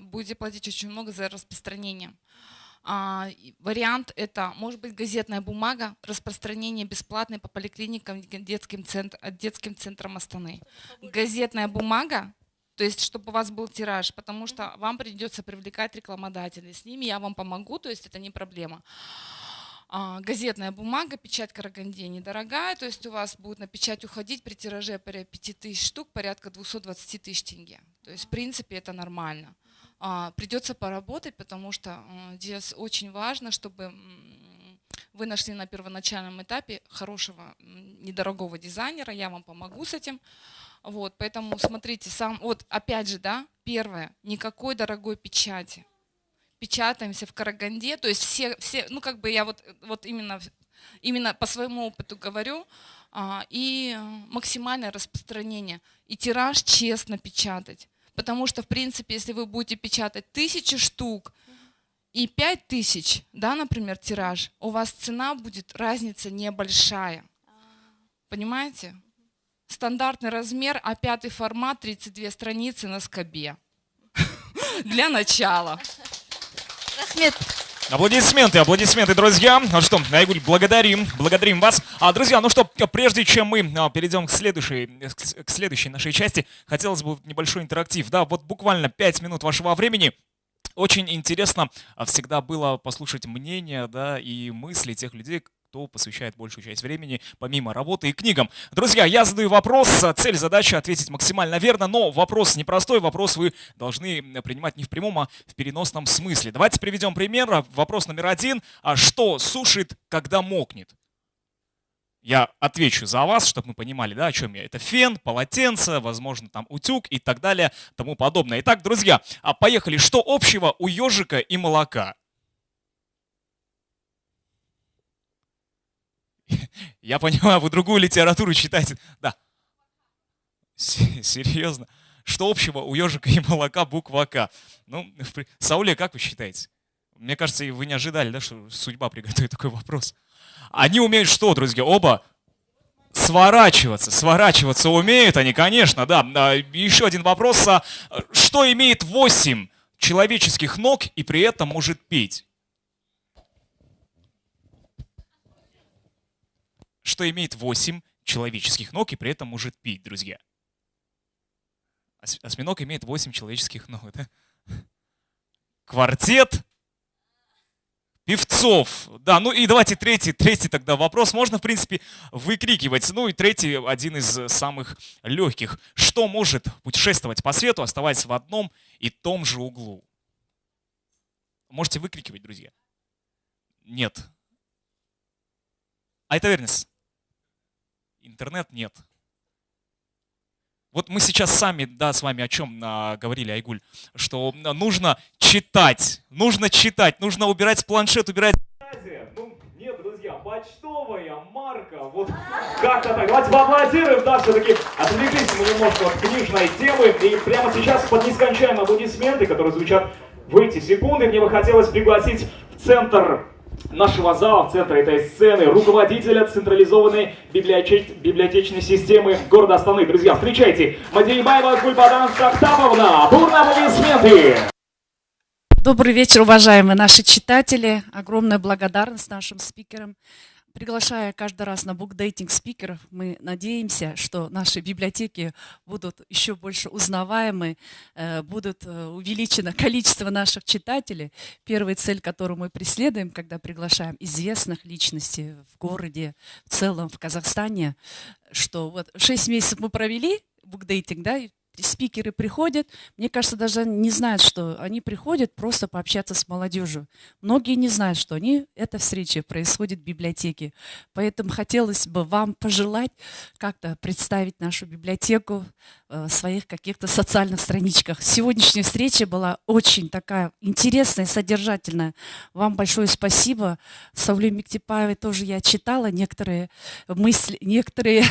будете платить очень много за распространение. Вариант это может быть газетная бумага, распространение бесплатное по поликлиникам, детским центрам Астаны. Газетная бумага, то есть чтобы у вас был тираж, потому что вам придется привлекать рекламодателей. С ними я вам помогу, то есть это не проблема. Газетная бумага, печать Караганде недорогая, то есть у вас будет на печать уходить при тираже порядка 5000 штук, порядка 220 тысяч тенге. То есть в принципе это нормально. Придется поработать, потому что здесь очень важно, чтобы вы нашли на первоначальном этапе хорошего, недорогого дизайнера, я вам помогу с этим. Вот, поэтому смотрите, опять же, да, первое, никакой дорогой печати. Печатаемся в Караганде, то есть все, я вот именно по своему опыту говорю, и максимальное распространение, и тираж честно печатать, потому что, в принципе, если вы будете печатать 1000 штук и 5000, да, например, тираж, у вас цена будет, разница небольшая, понимаете? Стандартный размер, А5 формат, 32 страницы на скобе, для начала. Аплодисменты, друзья. Ну что, Айгуль, благодарим вас. Друзья, ну что, прежде чем мы перейдем к следующей нашей части, хотелось бы небольшой интерактив. Да, вот буквально 5 минут вашего времени. Очень интересно всегда было послушать мнение, да, и мысли тех людей, кто посвящает большую часть времени помимо работы и книгам. Друзья, я задаю вопрос, цель, задача ответить максимально верно, но вопрос непростой, вопрос вы должны принимать не в прямом, а в переносном смысле. Давайте приведем пример. Вопрос номер 1. Что сушит, когда мокнет? Я отвечу за вас, чтобы мы понимали, да, о чем я. Это фен, полотенце, возможно, там утюг и так далее, тому подобное. Итак, друзья, поехали. Что общего у ежика и молока? Я понимаю, вы другую литературу читаете. Да. Серьезно? Что общего у ежика и молока буква К? Ну, Сауле, как вы считаете? Мне кажется, и вы не ожидали, да, что судьба приготовит такой вопрос. Они умеют что, друзья? Оба сворачиваться умеют они, конечно, да. Еще один вопрос. Что имеет 8 человеческих ног и при этом может петь? Что имеет 8 человеческих ног и при этом может петь, друзья? Осьминог имеет 8 человеческих ног, да? Квартет певцов. Да, ну и давайте третий тогда вопрос. Можно, в принципе, выкрикивать. Ну и третий, один из самых легких. Что может путешествовать по свету, оставаясь в одном и том же углу? Можете выкрикивать, друзья. Нет. Айтавернис. Интернет нет. Вот мы сейчас сами, да, с вами о чем говорили, Айгуль, что нужно читать, нужно убирать планшет, убирать... Ну, нет, друзья, почтовая марка, вот как-то так. Давайте поаплодируем, да, все-таки отвлеклись мы немножко от книжной темы, и прямо сейчас под нескончаемые аплодисменты, которые звучат в эти секунды, мне бы хотелось пригласить в центр нашего зала, в центре этой сцены, руководителя централизованной библиотечной системы города Астаны. Друзья, встречайте, Мадейбаева Гульбадан Сахтаповна. Бурные аплодисменты! Добрый вечер, уважаемые наши читатели. Огромная благодарность нашим спикерам. Приглашая каждый раз на букдейтинг спикеров, мы надеемся, что наши библиотеки будут еще больше узнаваемы, будут увеличено количество наших читателей. Первая цель, которую мы преследуем, когда приглашаем известных личностей в городе, в целом в Казахстане, что вот 6 месяцев мы провели букдейтинг, да, и спикеры приходят, мне кажется, даже не знают, что они приходят просто пообщаться с молодежью. Многие не знают, что эта встреча происходит в библиотеке. Поэтому хотелось бы вам пожелать как-то представить нашу библиотеку в своих каких-то социальных страничках. Сегодняшняя встреча была очень такая интересная, содержательная. Вам большое спасибо. Сауле Мектепаевой тоже я читала некоторые мысли, некоторые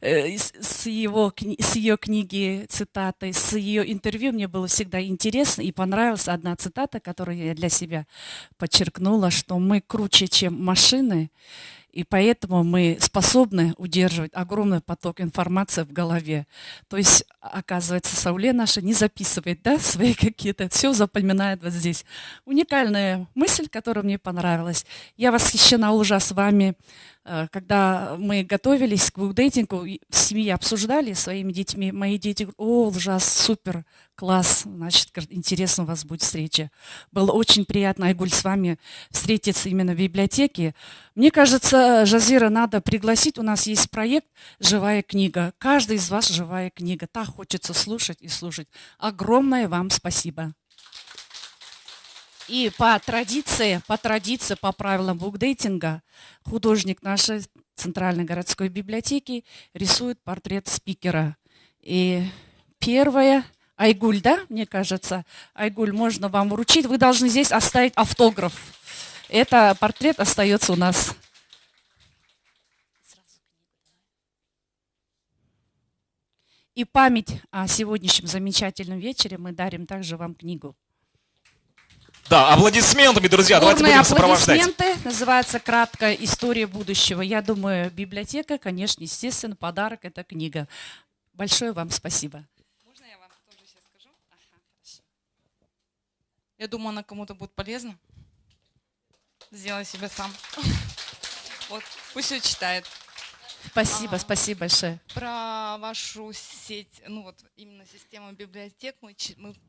с ее книги, цитаты, с ее интервью. Мне было всегда интересно и понравилась одна цитата, которую я для себя подчеркнула, что мы круче, чем машины, и поэтому мы способны удерживать огромный поток информации в голове. То есть, оказывается, Сауле наша не записывает, да, свои какие-то, все запоминает вот здесь. Уникальная мысль, которая мне понравилась. Я восхищена ужас вами. Когда мы готовились к букдейтингу, в семье обсуждали своими детьми, мои дети говорят: о, ужас, супер, класс, значит, интересно у вас будет встреча. Было очень приятно, Айгуль, с вами встретиться именно в библиотеке. Мне кажется, Жазира надо пригласить, у нас есть проект «Живая книга». Каждый из вас живая книга, так хочется слушать и слушать. Огромное вам спасибо. И по традиции, по правилам букдейтинга, художник нашей Центральной городской библиотеки рисует портрет спикера. И первое, Айгуль, да, мне кажется, Айгуль, можно вам вручить, вы должны здесь оставить автограф. Это портрет остается у нас. И память о сегодняшнем замечательном вечере мы дарим также вам книгу. Да, аплодисментами, друзья, давайте будем сопровождать. Аплодисменты, называется «Краткая история будущего». Я думаю, библиотека, конечно, естественно, подарок – это книга. Большое вам спасибо. Можно я вам тоже сейчас скажу? Ага, хорошо. Я думаю, она кому-то будет полезна. Сделай себе сам. Вот, пусть все читает. Спасибо, спасибо большое. Про вашу сеть, ну вот именно систему библиотек мы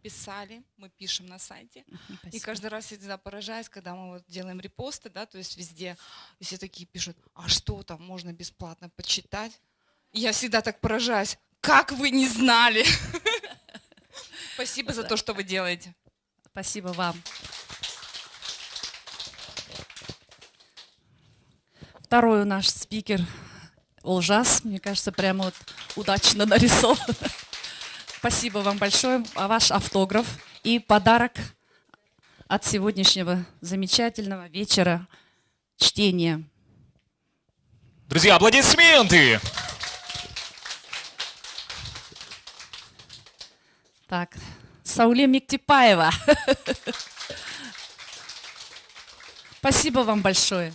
писали, мы пишем на сайте. Спасибо. И каждый раз я всегда поражаюсь, когда мы вот делаем репосты, да, то есть везде, и все такие пишут: а что там можно бесплатно почитать? И я всегда так поражаюсь: как вы не знали? Спасибо за то, что вы делаете. Спасибо вам. Второй наш спикер Олжас, мне кажется, прямо вот удачно нарисован. Спасибо вам большое. А ваш автограф и подарок от сегодняшнего замечательного вечера чтения. Друзья, аплодисменты! Так, Сауле Мектепаева. Спасибо вам большое.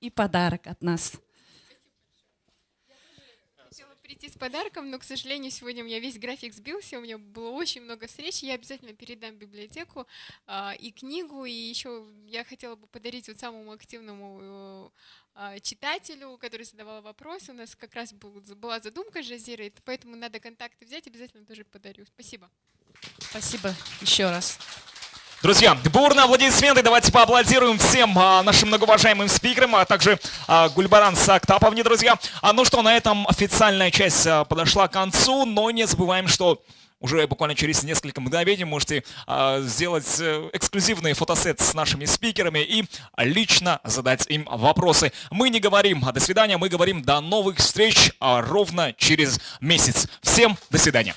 И подарок от нас. Хотела прийти с подарком, но, к сожалению, сегодня у меня весь график сбился, у меня было очень много встреч. Я обязательно передам в библиотеку и книгу, и еще я хотела бы подарить вот самому активному читателю, который задавал вопрос. У нас как раз была задумка с Жазирой, поэтому надо контакты взять, обязательно тоже подарю. Спасибо. Спасибо еще раз. Друзья, бурные аплодисменты. Давайте поаплодируем всем нашим многоуважаемым спикерам, а также Гульбаран Сактаповне, друзья. Ну что, на этом официальная часть подошла к концу, но не забываем, что уже буквально через несколько мгновений можете сделать эксклюзивный фотосет с нашими спикерами и лично задать им вопросы. Мы не говорим «до свидания», мы говорим «до новых встреч» ровно через месяц. Всем до свидания.